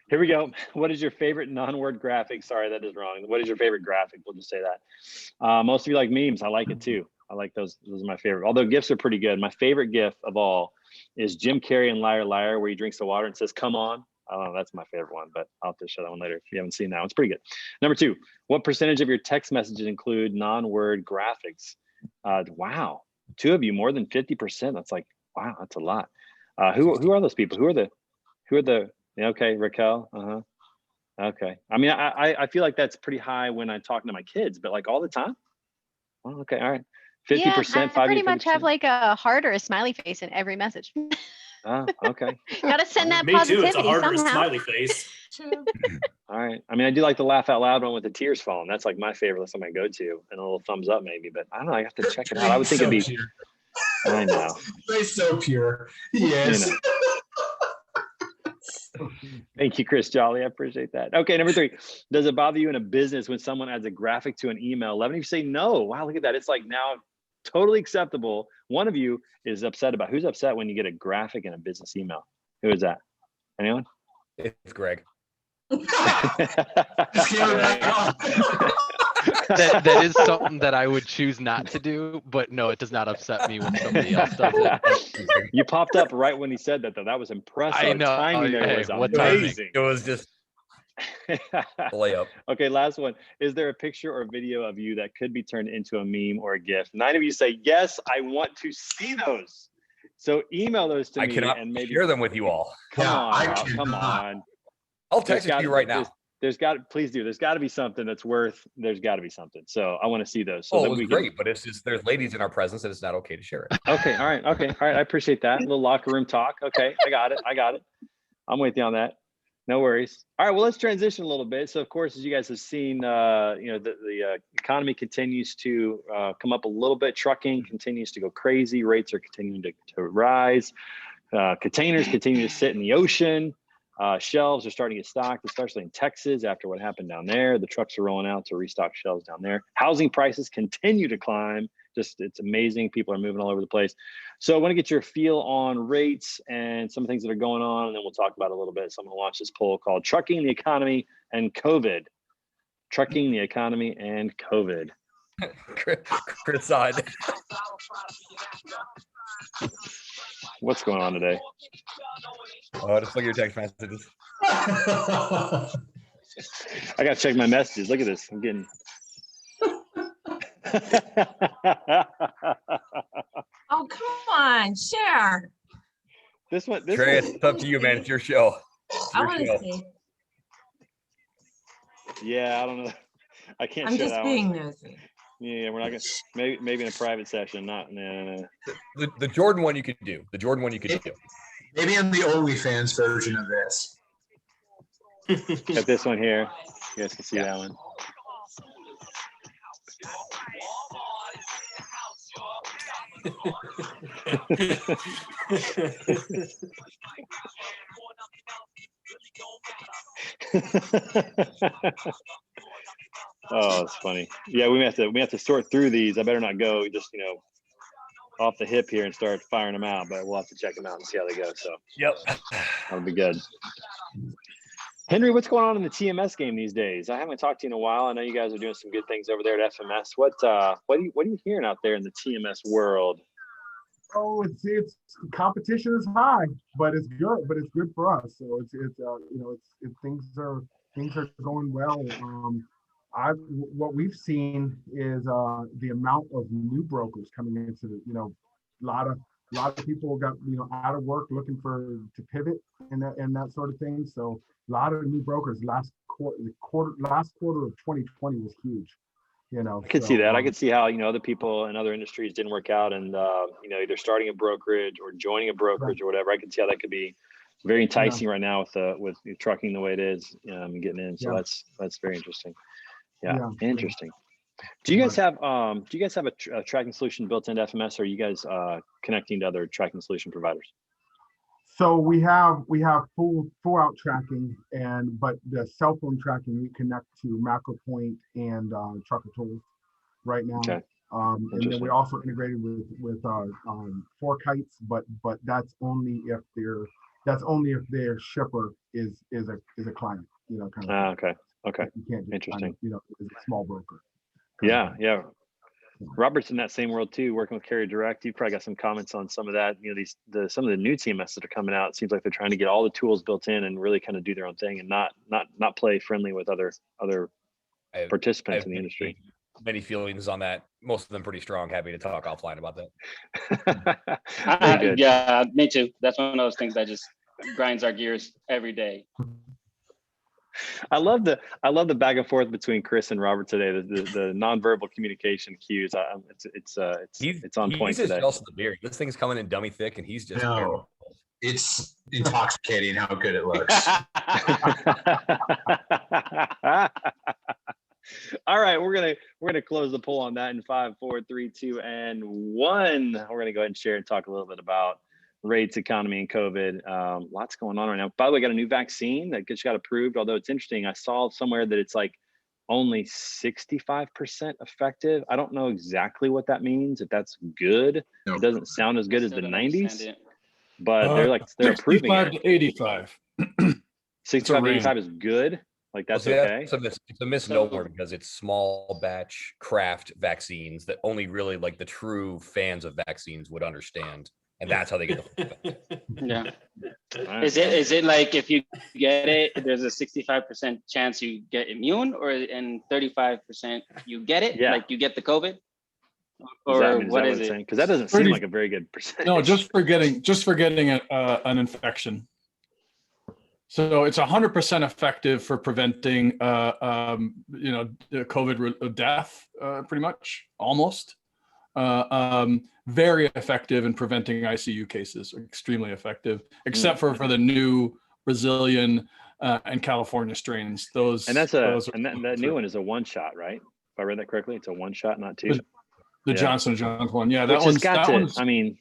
Here we go. What is your favorite non-word graphic? Sorry, that is wrong. What is your favorite graphic? We'll just say that. Most of you like memes. I like it too. I like those. Those are my favorite. Although GIFs are pretty good. My favorite GIF of all is Jim Carrey in Liar Liar, where he drinks the water and says, "Come on." I don't know. That's my favorite one, but I'll have to show that one later if you haven't seen that one. It's pretty good. Number 2, what percentage of your text messages include non-word graphics? Wow. 2 of you, more than 50%. That's like, wow, that's a lot. Who are those people? Who are the okay, Racquelle. Okay. I mean, I feel like that's pretty high when I'm talking to my kids, but like all the time. Oh, okay. All right. 50%. I pretty much have like a heart or a smiley face in every message. Oh, okay. Gotta send that Me positivity too. It's a heart or a somehow. smiley face. All right. I mean, I do like the laugh out loud one with the tears falling. That's like my favorite. That's something I go to, and a little thumbs up maybe. But I don't know. I have to check it out. I would think it'd be. Pure. I know. He's so pure. Yes. You know. Thank you, Chris Jolly. I appreciate that. Okay, number 3. Does it bother you in a business when someone adds a graphic to an email? 11 of you say no. Wow, look at that. It's like now totally acceptable. One of you is upset about. Who's upset when you get a graphic in a business email? Who is that? Anyone? It's Greg. That is something that I would choose not to do, but no, it does not upset me when somebody else does it. You popped up right when he said that, though. That was impressive. I know. Timing there was amazing. It was just layup. Okay, last one. Is there a picture or video of you that could be turned into a meme or a GIF? 9 of you say yes. I want to see those. So email those to me. I cannot and maybe share them with you all. Come on, Rob, come on. I'll text it to you right now. Please do. There's got to be something that's worth. There's got to be something. So I want to see those. So it was great, but it's just there's ladies in our presence, and it's not okay to share it. Okay. All right. Okay. All right. I appreciate that. A little locker room talk. Okay. I got it. I'm with you on that. No worries. All right. Well, let's transition a little bit. So, of course, as you guys have seen, the economy continues to come up a little bit. Trucking continues to go crazy. Rates are continuing to rise. Containers continue to sit in the ocean. Shelves are starting to get stocked, especially in Texas after what happened down there. The trucks are rolling out to restock shelves down there. Housing prices continue to climb. It's amazing. People are moving all over the place. So I want to get your feel on rates and some things that are going on, and then we'll talk about it a little bit. So I'm going to launch this poll called Trucking, the Economy, and COVID. Trucking, the Economy, and COVID. Chris side. What's going on today? Oh, just look at your text messages. I got to check my messages. Look at this. I'm getting... Oh, come on, share. This one, Trey, it's up to you, man. It's your show. I want to see. Yeah, I don't know. I can't. I'm share just that being one. nosy. Yeah, we're not gonna. Maybe in a private session. Not. No. The Jordan one you could do. The Jordan one you could do. Maybe in the OnlyFans version of this. Got this one here. You guys can see that one. Oh, it's funny. Yeah, we have to sort through these. I better not go just off the hip here and start firing them out, but we'll have to check them out and see how they go. So yep, that'll be good. Henry, what's going on in the TMS game these days? I haven't talked to you in a while. I know you guys are doing some good things over there at FMS. What are you hearing out there in the TMS world? Oh, it's competition is high, but it's good. But it's good for us. So things are going well. What we've seen is the amount of new brokers coming into the a lot of people got out of work looking to pivot and that sort of thing. So a lot of new brokers. Last quarter of 2020 was huge. I could see that. I could see how other people in other industries didn't work out, and either starting a brokerage or joining a brokerage or whatever. I could see how that could be very enticing right now with trucking the way it is, getting in. So that's very interesting. Yeah, interesting. Do you guys have a tracking solution built into FMS, or are you guys connecting to other tracking solution providers? So we have full out tracking, but the cell phone tracking we connect to MacroPoint and Trucker Tools right now. Okay. And then we're also integrated with 4Kites, but that's only if their shipper is a client, kind of. Okay. You can't just, interesting. As a small broker. Yeah. Robert's in that same world too, working with Carrier Direct. You've probably got some comments on some of that. Some of the new TMS that are coming out. It seems like they're trying to get all the tools built in and really kind of do their own thing and not play friendly with other participants in the industry. Many feelings on that. Most of them pretty strong. Happy to talk offline about that. Yeah, me too. That's one of those things that just grinds our gears every day. I love the back and forth between Chris and Robert today. The nonverbal communication cues. It's on point today. He's today. just the beer. This thing's coming in dummy thick, and he's just. No, it's intoxicating how good it looks. All right, we're gonna close the poll on that in 5, 4, 3, 2, and 1. We're gonna go ahead and share and talk a little bit about rates, economy, and COVID. Lots going on right now. By the way, got a new vaccine that just got approved. Although it's interesting, I saw somewhere that it's like only 65% effective. I don't know exactly what that means. If that's good, it doesn't sound as good as the 90s. But they're approving it. 65 to 85. 65 to 85 is good. Like that's okay. It's a misnomer because it's small batch craft vaccines that only really like the true fans of vaccines would understand, and that's how they get the. Yeah. Is it like if you get it, there's a 65% chance you get immune, and 35% you get it, like you get the COVID, or what is it? Because that doesn't seem like a very good percentage. No, just for getting an infection. So it's 100% effective for preventing, COVID death, pretty much, almost. Very effective in preventing ICU cases, extremely effective, except for the new Brazilian and California strains. That new one is a one shot, right? If I read that correctly, it's a one shot, not two. The Johnson & Johnson one, yeah, I mean,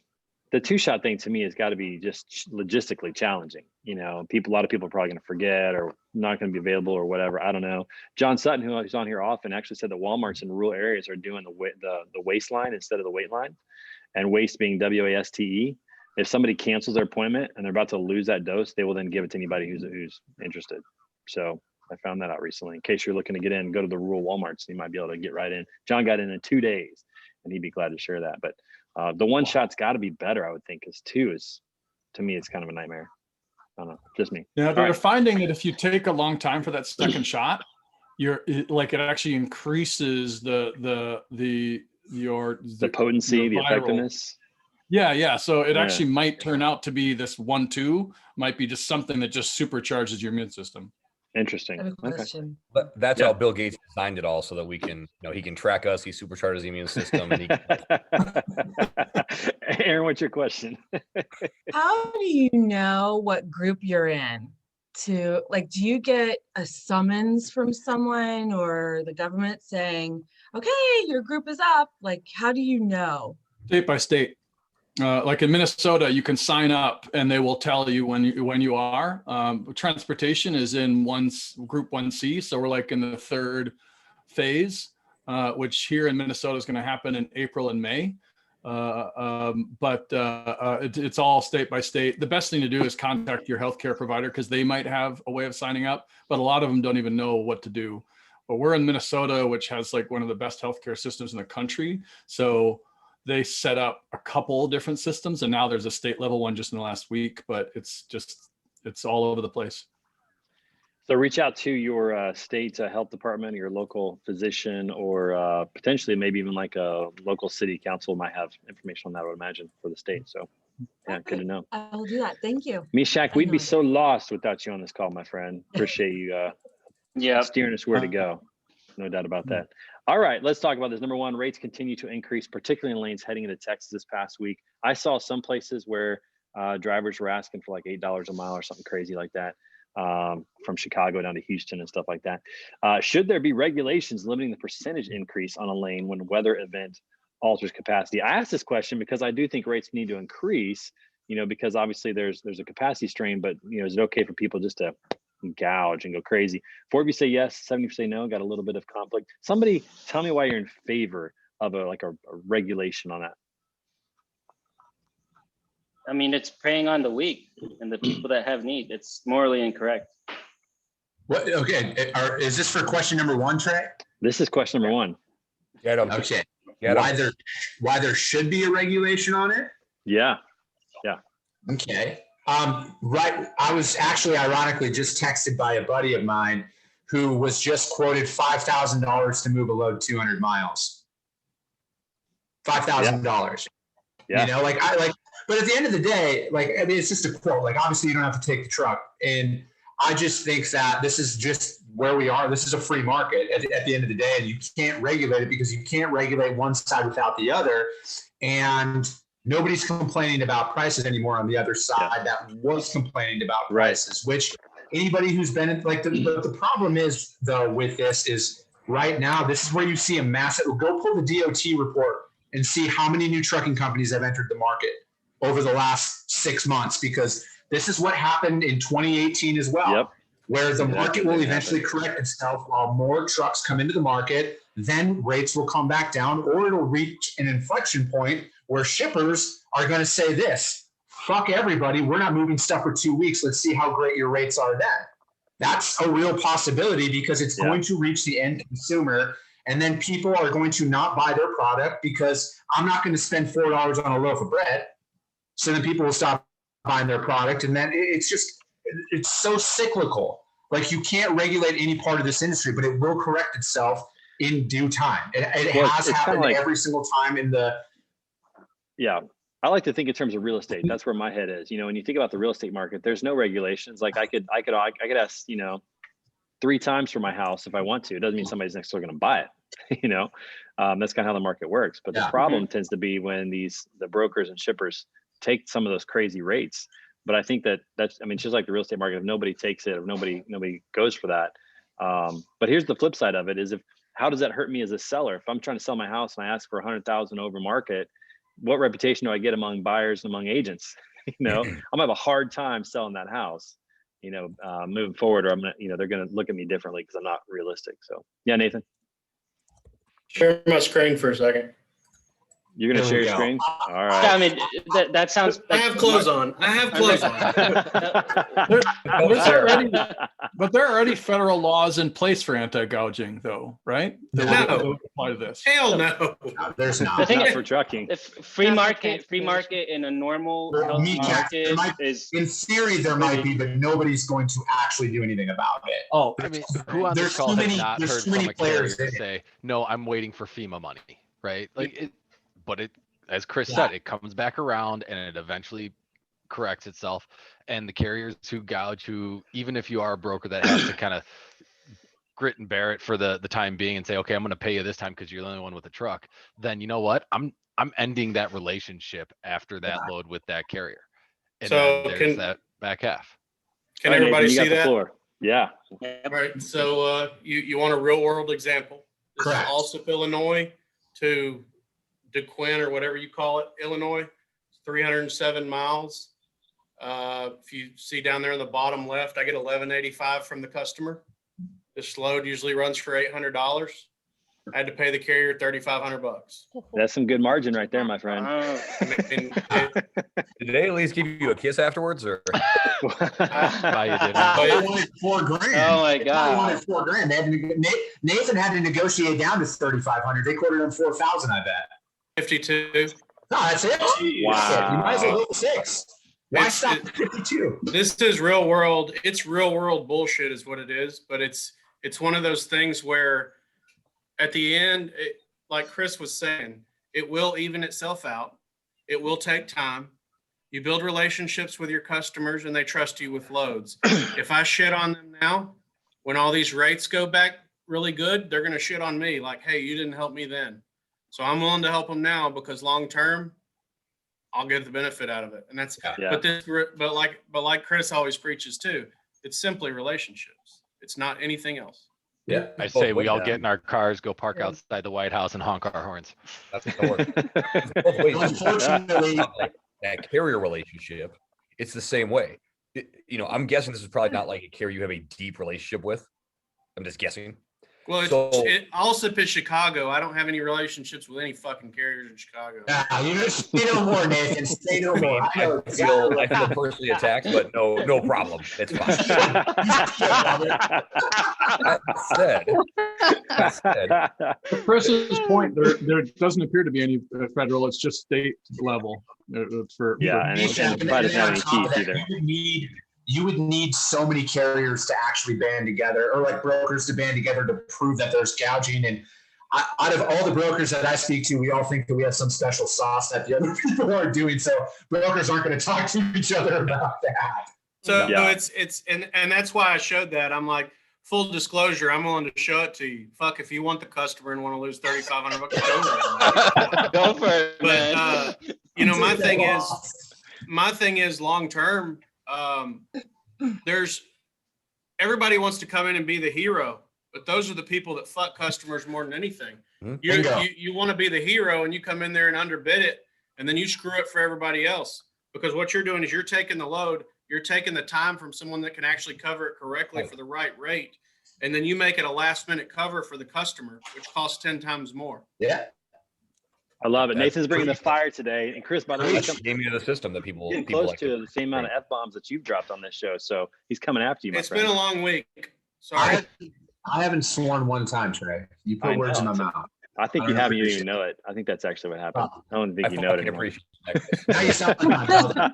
the 2-shot thing to me has got to be just logistically challenging. A lot of people are probably going to forget or not going to be available or whatever. I don't know. John Sutton, who's on here often, actually said that Walmarts in rural areas are doing the waste line instead of the weight line, and waste being WASTE. If somebody cancels their appointment and they're about to lose that dose, they will then give it to anybody who's interested. So I found that out recently. In case you're looking to get in, go to the rural Walmarts. You might be able to get right in. John got in 2 days, and he'd be glad to share that. But the one shot's got to be better, I would think, because 2 is, to me, it's kind of a nightmare. I don't know, just me. Yeah, they're finding that if you take a long time for that second shot, it actually increases the potency, the effectiveness. Yeah. So it actually might turn out to be this 1-2 might be just something that just supercharges your immune system. Interesting. I have a question. But that's how Bill Gates designed it all, so that we can, he can track us. He supercharges the immune system. And Aaron, what's your question? How do you know what group you're in? Do you get a summons from someone or the government saying, okay, your group is up? How do you know? State by state. Like in Minnesota, you can sign up and they will tell you when you are. Transportation is in group 1C, so we're in the 3rd phase, which here in Minnesota is going to happen in April and May. But it's all state by state. The best thing to do is contact your healthcare provider because they might have a way of signing up, but a lot of them don't even know what to do. But we're in Minnesota, which has one of the best healthcare systems in the country, so they set up a couple different systems, and now there's a state level one just in the last week, but it's all over the place. So reach out to your state health department, your local physician, or potentially maybe even a local city council might have information on that, I would imagine, for the state. So yeah, good to know. I will do that. Thank you. Mishak, we'd be so lost without you on this call, my friend. Appreciate you steering us where to go. No doubt about that. All right, let's talk about this. Number one, rates continue to increase, particularly in lanes heading into Texas this past week. I saw some places where drivers were asking for like $8 a mile or something crazy like that, from Chicago down to Houston and stuff like that. Should there be regulations limiting the percentage increase on a lane when weather event alters capacity? I asked this question because I do think rates need to increase, because obviously there's a capacity strain, but is it okay for people just to gouge and go crazy? 4 of you say yes, 7 of you say no. Got a little bit of conflict. Somebody tell me why you're in favor of a regulation on that. I mean, it's preying on the weak and the people that have need. It's morally incorrect. What? Okay. Is this for question number 1, Trey? This is question number 1. Okay. Why there should be a regulation on it? Yeah. Okay. Right. I was actually ironically just texted by a buddy of mine who was just quoted $5,000 to move a load 200 miles. $5,000. Yeah. But at the end of the day, it's just a quote. Obviously you don't have to take the truck. And I just think that this is just where we are. This is a free market at the end of the day, and you can't regulate it because you can't regulate one side without the other. And nobody's complaining about prices anymore on the other side that was complaining about prices, which anybody who's been in, the problem is though with this is right now, this is where you see a massive, go pull the DOT report and see how many new trucking companies have entered the market over the last 6 months, because this is what happened in 2018 as well, where the market will eventually correct itself while more trucks come into the market, then rates will come back down, or it'll reach an inflection point where shippers are going to say this, fuck everybody, we're not moving stuff for 2 weeks, let's see how great your rates are then. That's a real possibility because it's going to reach the end consumer, and then people are going to not buy their product because I'm not going to spend $4 on a loaf of bread. So then people will stop buying their product, and then it's so cyclical. You can't regulate any part of this industry, but it will correct itself in due time. It has happened every single time in the. Yeah. I like to think in terms of real estate. That's where my head is. When you think about the real estate market, there's no regulations. I could ask, 3 times for my house if I want to. It doesn't mean somebody's next door going to buy it. That's kind of how the market works. But the problem tends to be when the brokers and shippers take some of those crazy rates. But I think it's just like the real estate market. If nobody takes it, if nobody goes for that. But here's the flip side of it is how does that hurt me as a seller? If I'm trying to sell my house and I ask for 100,000 over market, what reputation do I get among buyers and among agents? I'm gonna have a hard time selling that house, moving forward, or they're gonna look at me differently because I'm not realistic. So yeah, Nathan. Share my screen for a second. You're gonna share your screen? All right. I mean, that sounds. I have clothes on. But there are already federal laws in place for anti-gouging, though, right? That would apply to this. Hell no. There's not. I think not for trucking. If free market in a normal healthy market is. In theory, there might be, but nobody's going to actually do anything about it. Oh, I mean, who on this call has not heard from a carrier say, "No, I'm waiting for FEMA money," right? But as Chris said, it comes back around and it eventually corrects itself. And the carriers who gouge, who, even if you are a broker that has to kind of grit and bear it for the time being and say, okay, I'm going to pay you this time because you're the only one with a truck, then you know what? I'm ending that relationship after that load with that carrier. And so there's that back half. Can everybody see that? Floor. Yeah. All right. So you want a real world example. This is Alsip, Illinois to DeQuinn or whatever you call it, Illinois, 307 miles. If you see down there in the bottom left, I get $11.85 from the customer. This load usually runs for $800. I had to pay the carrier $3,500. That's some good margin right there, my friend. Did they at least give you a kiss afterwards, or? They wanted $4,000. Oh my God! They wanted $4,000. Nathan had to negotiate down to $3,500. They quoted him $4,000. I bet. 52. No, that's it. Wow. You might as well go 6. Why stop at 52? This is real world. It's real world bullshit, is what it is. But it's one of those things where, at the end, like Chris was saying, it will even itself out. It will take time. You build relationships with your customers, and they trust you with loads. If I shit on them now, when all these rates go back really good, they're going to shit on me. Like, hey, you didn't help me then. So I'm willing to help them now because long term, I'll get the benefit out of it. And that's, but like Chris always preaches too, it's simply relationships. It's not anything else. Yeah, I say we all get in our cars, go park outside the White House and honk our horns. That's unfortunately, that carrier relationship, it's the same way. I'm guessing this is probably not like a carrier you have a deep relationship with. I'm just guessing. Well, I'll sip in Chicago. I don't have any relationships with any fucking carriers in Chicago. Say no more, Nathan. Say no more. I feel personally attacked, but no problem. It's fine. That said, to Chris's point, there doesn't appear to be any federal. It's just state level. And it probably doesn't have any teeth either. You would need so many carriers to actually band together, or like brokers to band together to prove that there's gouging. And out of all the brokers that I speak to, we all think that we have some special sauce that the other people are doing. So brokers aren't going to talk to each other about that. So and that's why I showed that. I'm like, full disclosure, I'm willing to show it to you. Fuck, if you want the customer and want to lose $3,500, go for it. But my thing is long term. Everybody wants to come in and be the hero, but those are the people that fuck customers more than anything. You want to be the hero and you come in there and underbid it, and then you screw it for everybody else, because what you're doing is you're taking the load, you're taking the time from someone that can actually cover it correctly for the right rate, and then you make it a last minute cover for the customer, which costs 10 times more. Yeah. I love it. Nathan's bringing the fire today, and Chris, by the way, came into the system that people close like to the same amount of F-bombs that you've dropped on this show. So he's coming after you. It's been a long week. Sorry, I haven't sworn one time, Trey. You put words in my mouth. I think you haven't. You didn't even know it. I think that's actually what happened. I don't think you know it anymore. Now you sound like my brother.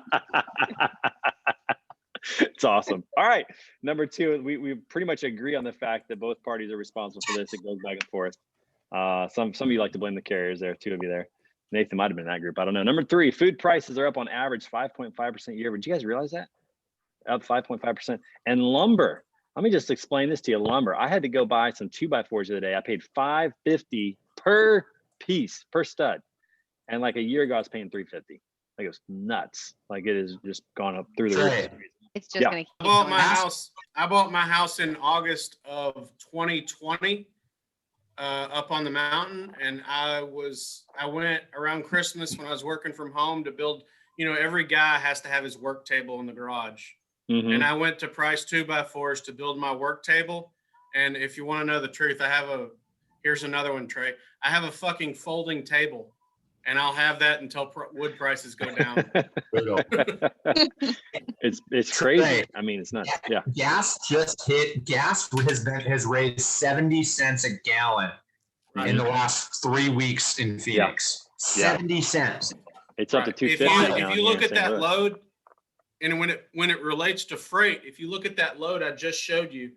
It's awesome. All right, number 2, we pretty much agree on the fact that both parties are responsible for this. It goes back and forth. Some of you like to blame the carriers. There, 2 of you there. Nathan might have been in that group. I don't know. Number 3, food prices are up on average 5.5% year. Did you guys realize that? Up 5.5%. And lumber. Let me just explain this to you. Lumber. I had to go buy some 2x4s the other day. I paid $5.50 per piece, per stud. And like a year ago, I was paying $3.50. Like, it was nuts. Like, it has just gone up through the roof. It's just going to keep I bought my house in August of 2020. Up on the mountain, and I went around Christmas when I was working from home to build, every guy has to have his work table in the garage. And I went to Price 2x4s to build my work table. And if you want to know the truth, here's another one, Trey. I have a fucking folding table, and I'll have that until wood prices go down. It's crazy. I mean, it's nuts. Yeah. Gas has raised 70 cents a gallon in the last 3 weeks in Phoenix. 70 cents. It's up to $2.50. If you look at that load, and when it relates to freight, if you look at that load I just showed you,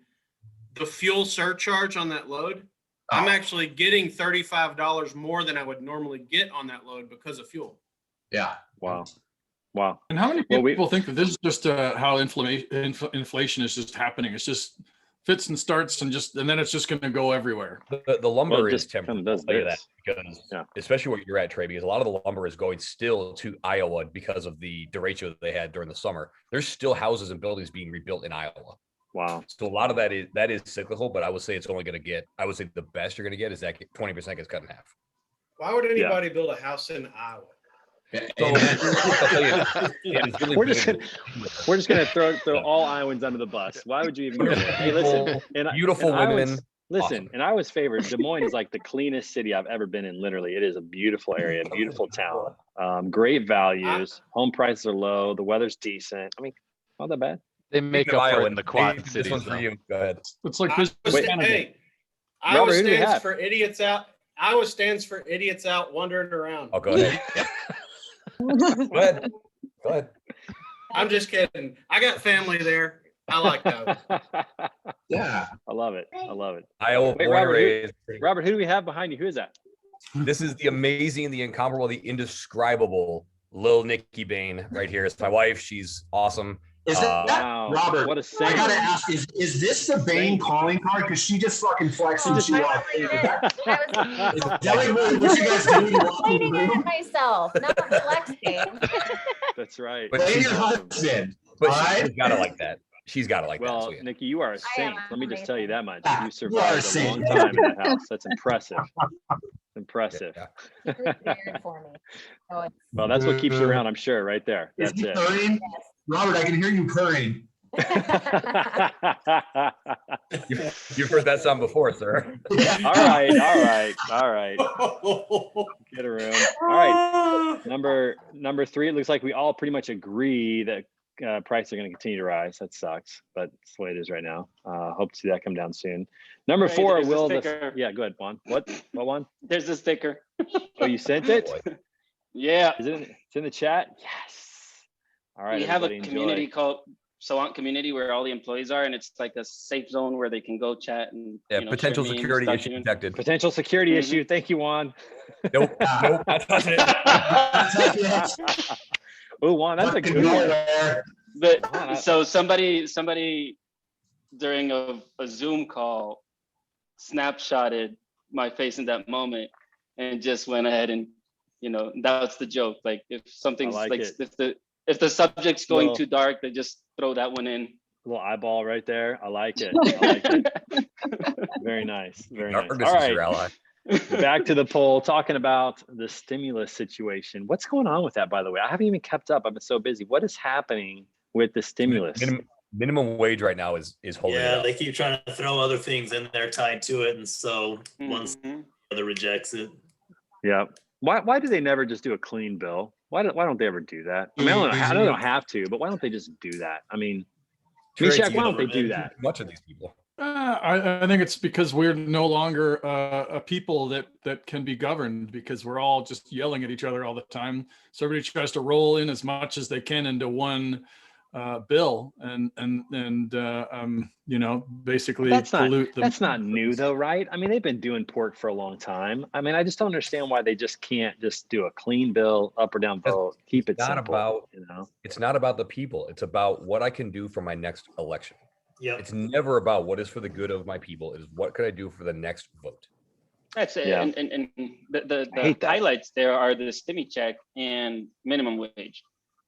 the fuel surcharge on that load, I'm actually getting $35 more than I would normally get on that load because of fuel. Yeah. Wow. And how many people think that this is just how inflation is just happening? It's just fits and starts, and then it's just going to go everywhere. The lumber is temporary. That because especially where you're at, Trey, because a lot of the lumber is going still to Iowa because of the derecho that they had during the summer. There's still houses and buildings being rebuilt in Iowa. Wow. So a lot of that is cyclical, but I would say it's only going to get, I would say the best you're going to get is that 20% gets cut in half. Why would anybody build a house in Iowa? So, we're just gonna throw all Iowans under the bus. Why would you even go there? Hey, listen, beautiful women. Listen, awesome. And I was favored. Des Moines is like the cleanest city I've ever been in. Literally, it is a beautiful area, beautiful town. Great values. Home prices are low. The weather's decent. I mean, not that bad. They make up for it in the Quad Cities. This one's for you. Go ahead. It's like this. Iowa stands for idiots out. Iowa stands for idiots out wandering around. Oh, go ahead. Go ahead. I'm just kidding. I got family there. I like that. Yeah. I love it. Iowa. Wait, Robert, who do we have behind you? Who is that? This is the amazing, the incomparable, the indescribable Lil Nikki Bain right here. It's my wife. She's awesome. Is that wow. Robert? What a saint. I gotta ask: Is this the Bain calling card? Because she just fucking flexed and she walked in. Is that like what you guys do? Myself, not flexing. That's right. But she's gotta like that. She's got to like well, that. So, yeah. Nikki, you are a saint. Let me just tell you that much. You survived a long time in that house. That's impressive. Impressive. Yeah. For me. So well, that's what keeps you around, I'm sure, right there. That's it. Purring? Yes. Robert, I can hear you purring. You've heard that song before, sir. All right. Get a room. All right. Number 3, it looks like we all pretty much agree that prices are going to continue to rise. That sucks, but it's the way it is right now. Hope to see that come down soon. Number 4, yeah, go ahead, Juan. What one? There's a sticker. Oh, you sent it? Yeah. It's in the chat? Yes. All right. We have a community called Savant Community where all the employees are, and it's like a safe zone where they can go chat and potential security issue detected. Potential security issue. Thank you, Juan. Nope. That's not it. Oh, Juan, that's a good one. But so somebody during a Zoom call snapshotted my face in that moment and just went ahead and that's the joke. Like if something's if the subject's going too dark, they just throw that one in. A little eyeball right there. I like it. Very nice. Very nice. All right. Back to the poll, talking about the stimulus situation. What's going on with that, by the way? I haven't even kept up. I've been so busy. What is happening with the stimulus? Minimum wage right now is holding. Yeah, they keep trying to throw other things in there tied to it, and so once the other rejects it. Yeah. Why do they never just do a clean bill? Why don't they ever do that? I mean, I know they don't have to, but why don't they just do that? I mean, Shaq, why don't they do that? Much of these people. I think it's because we're no longer a people that can be governed, because we're all just yelling at each other all the time. So everybody tries to roll in as much as they can into one bill and basically pollute them. That's not new though, right? I mean, they've been doing pork for a long time. I mean, I just don't understand why they just can't just do a clean bill, up or down vote, keep it simple. It's not about the people. It's about what I can do for my next election. Yeah. It's never about what is for the good of my people. It is what can I do for the next vote. That's it. Yeah. And the highlights there are the stimmy check and minimum wage,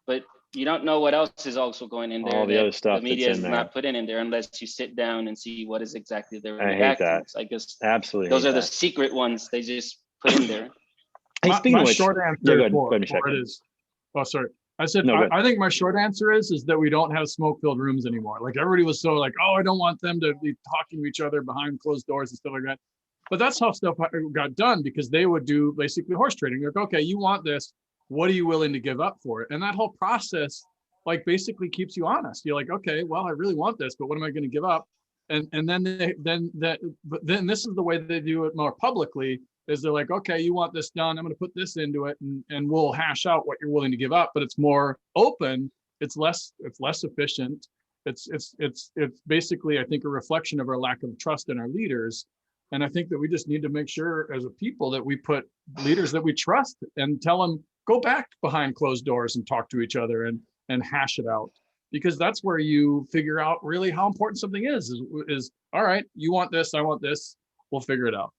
but you don't know what else is also going in there. All the other stuff the media is in there. not putting in there unless you sit down and see what is exactly their I hate that. I guess absolutely. Those are the secret ones they just put in there. Hey, speaking of which, short answer for it is. Oh, sorry. I said, I think my short answer is that we don't have smoke-filled rooms anymore. Like everybody was so like, oh, I don't want them to be talking to each other behind closed doors and stuff like that. But that's how stuff got done, because they would do basically horse trading. Like, okay, you want this. What are you willing to give up for it? And that whole process, like, basically keeps you honest. You're like, okay, well, I really want this, but what am I going to give up? And then this is the way they do it more publicly. Is they're like, okay, you want this done, I'm going to put this into it, and we'll hash out what you're willing to give up. But it's more open. It's less efficient. It's basically, I think, a reflection of our lack of trust in our leaders. And I think that we just need to make sure as a people that we put leaders that we trust and tell them, go back behind closed doors and talk to each other and hash it out. Because that's where you figure out really how important something is all right, you want this, I want this, we'll figure it out.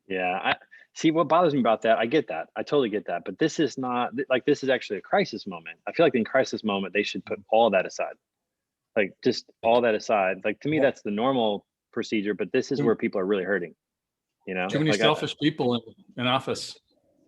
Yeah, I see what bothers me about that. I get that. I totally get that. But this is not like, this is actually a crisis moment. I feel like in crisis moment, they should put all that aside. Like just all that aside. Like to me, that's the normal procedure, but this is where people are really hurting. Too many selfish people in office.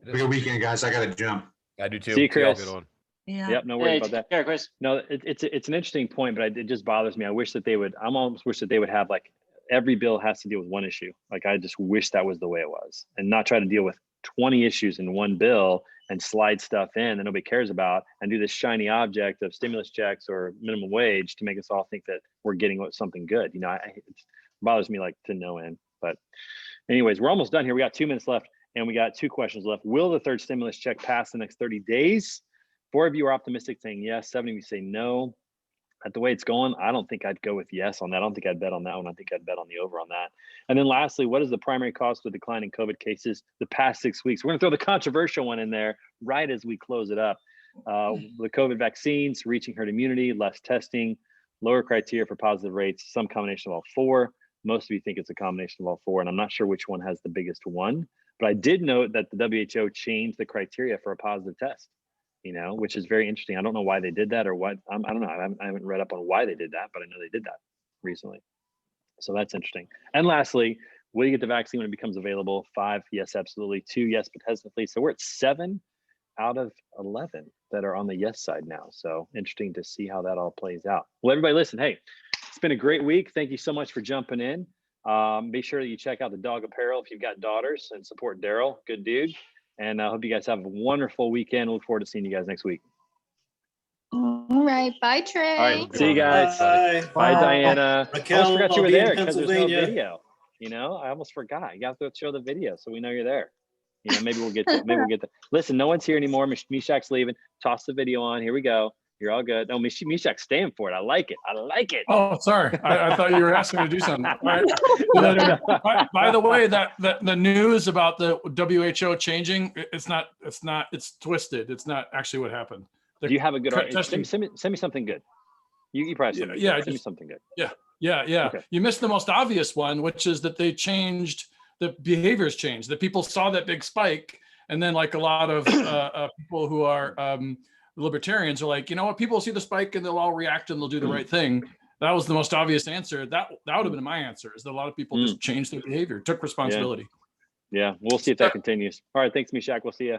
Good weekend, guys. I got to jump. I do too. See you, Chris. Good one. Yeah. Yep. No worries about that. Yeah, Chris. No, it's an interesting point, but it just bothers me. I wish that they would. I almost wish that they would have like every bill has to deal with one issue. Like I just wish that was the way it was, and not try to deal with 20 issues in one bill and slide stuff in that nobody cares about and do this shiny object of stimulus checks or minimum wage to make us all think that we're getting something good. It bothers me like to no end. But anyways, we're almost done here. We got 2 minutes left and we got 2 questions left. Will the third stimulus check pass the next 30 days? 4 of you are optimistic saying yes. 7 of you say no. At the way it's going, I don't think I'd go with yes on that. I don't think I'd bet on that one. I think I'd bet on the over on that. And then lastly, what is the primary cause for the decline in COVID cases the past 6 weeks? We're going to throw the controversial one in there right as we close it up. The COVID vaccines, reaching herd immunity, less testing, lower criteria for positive rates, some combination of all four. Most of you think it's a combination of all four, and I'm not sure which one has the biggest one. But I did note that the WHO changed the criteria for a positive test, which is very interesting. I don't know why they did that or what. I don't know. I haven't read up on why they did that, but I know they did that recently. So that's interesting. And lastly, will you get the vaccine when it becomes available? 5, yes, absolutely. 2, yes, but hesitantly. So we're at 7 out of 11 that are on the yes side now. So interesting to see how that all plays out. Well, everybody listen, hey, it's been a great week. Thank you so much for jumping in. Be sure that you check out the DoG Apparel if you've got daughters, and support Darrell, good dude. And I hope you guys have a wonderful weekend. Look forward to seeing you guys next week. All right. Bye, Trey. All right. See you guys. Bye, Diana. Racquelle, I almost forgot you were there because there's no Pennsylvania. video. I almost forgot. You have to show the video so we know you're there. Maybe we'll get to, listen, no one's here anymore. Meshach's leaving. Toss the video on. Here we go. You're all good. No, Meshach's staying for it. I like it. Oh, sorry. I thought you were asking me to do something. Right. No. By the way, that the news about the WHO changing, it's twisted. It's not actually what happened. Do you have a good argument? Send me something good. You probably send me something good. Yeah. Okay. You missed the most obvious one, which is that they changed, the behaviors changed. That people saw that big spike, and then like a lot of people who are libertarians are like, you know what, people see the spike and they'll all react and they'll do the right thing. That was the most obvious answer. That would have been my answer, is that a lot of people just changed their behavior, took responsibility. Yeah, we'll see if that continues. All right, thanks, Meshach. We'll see you.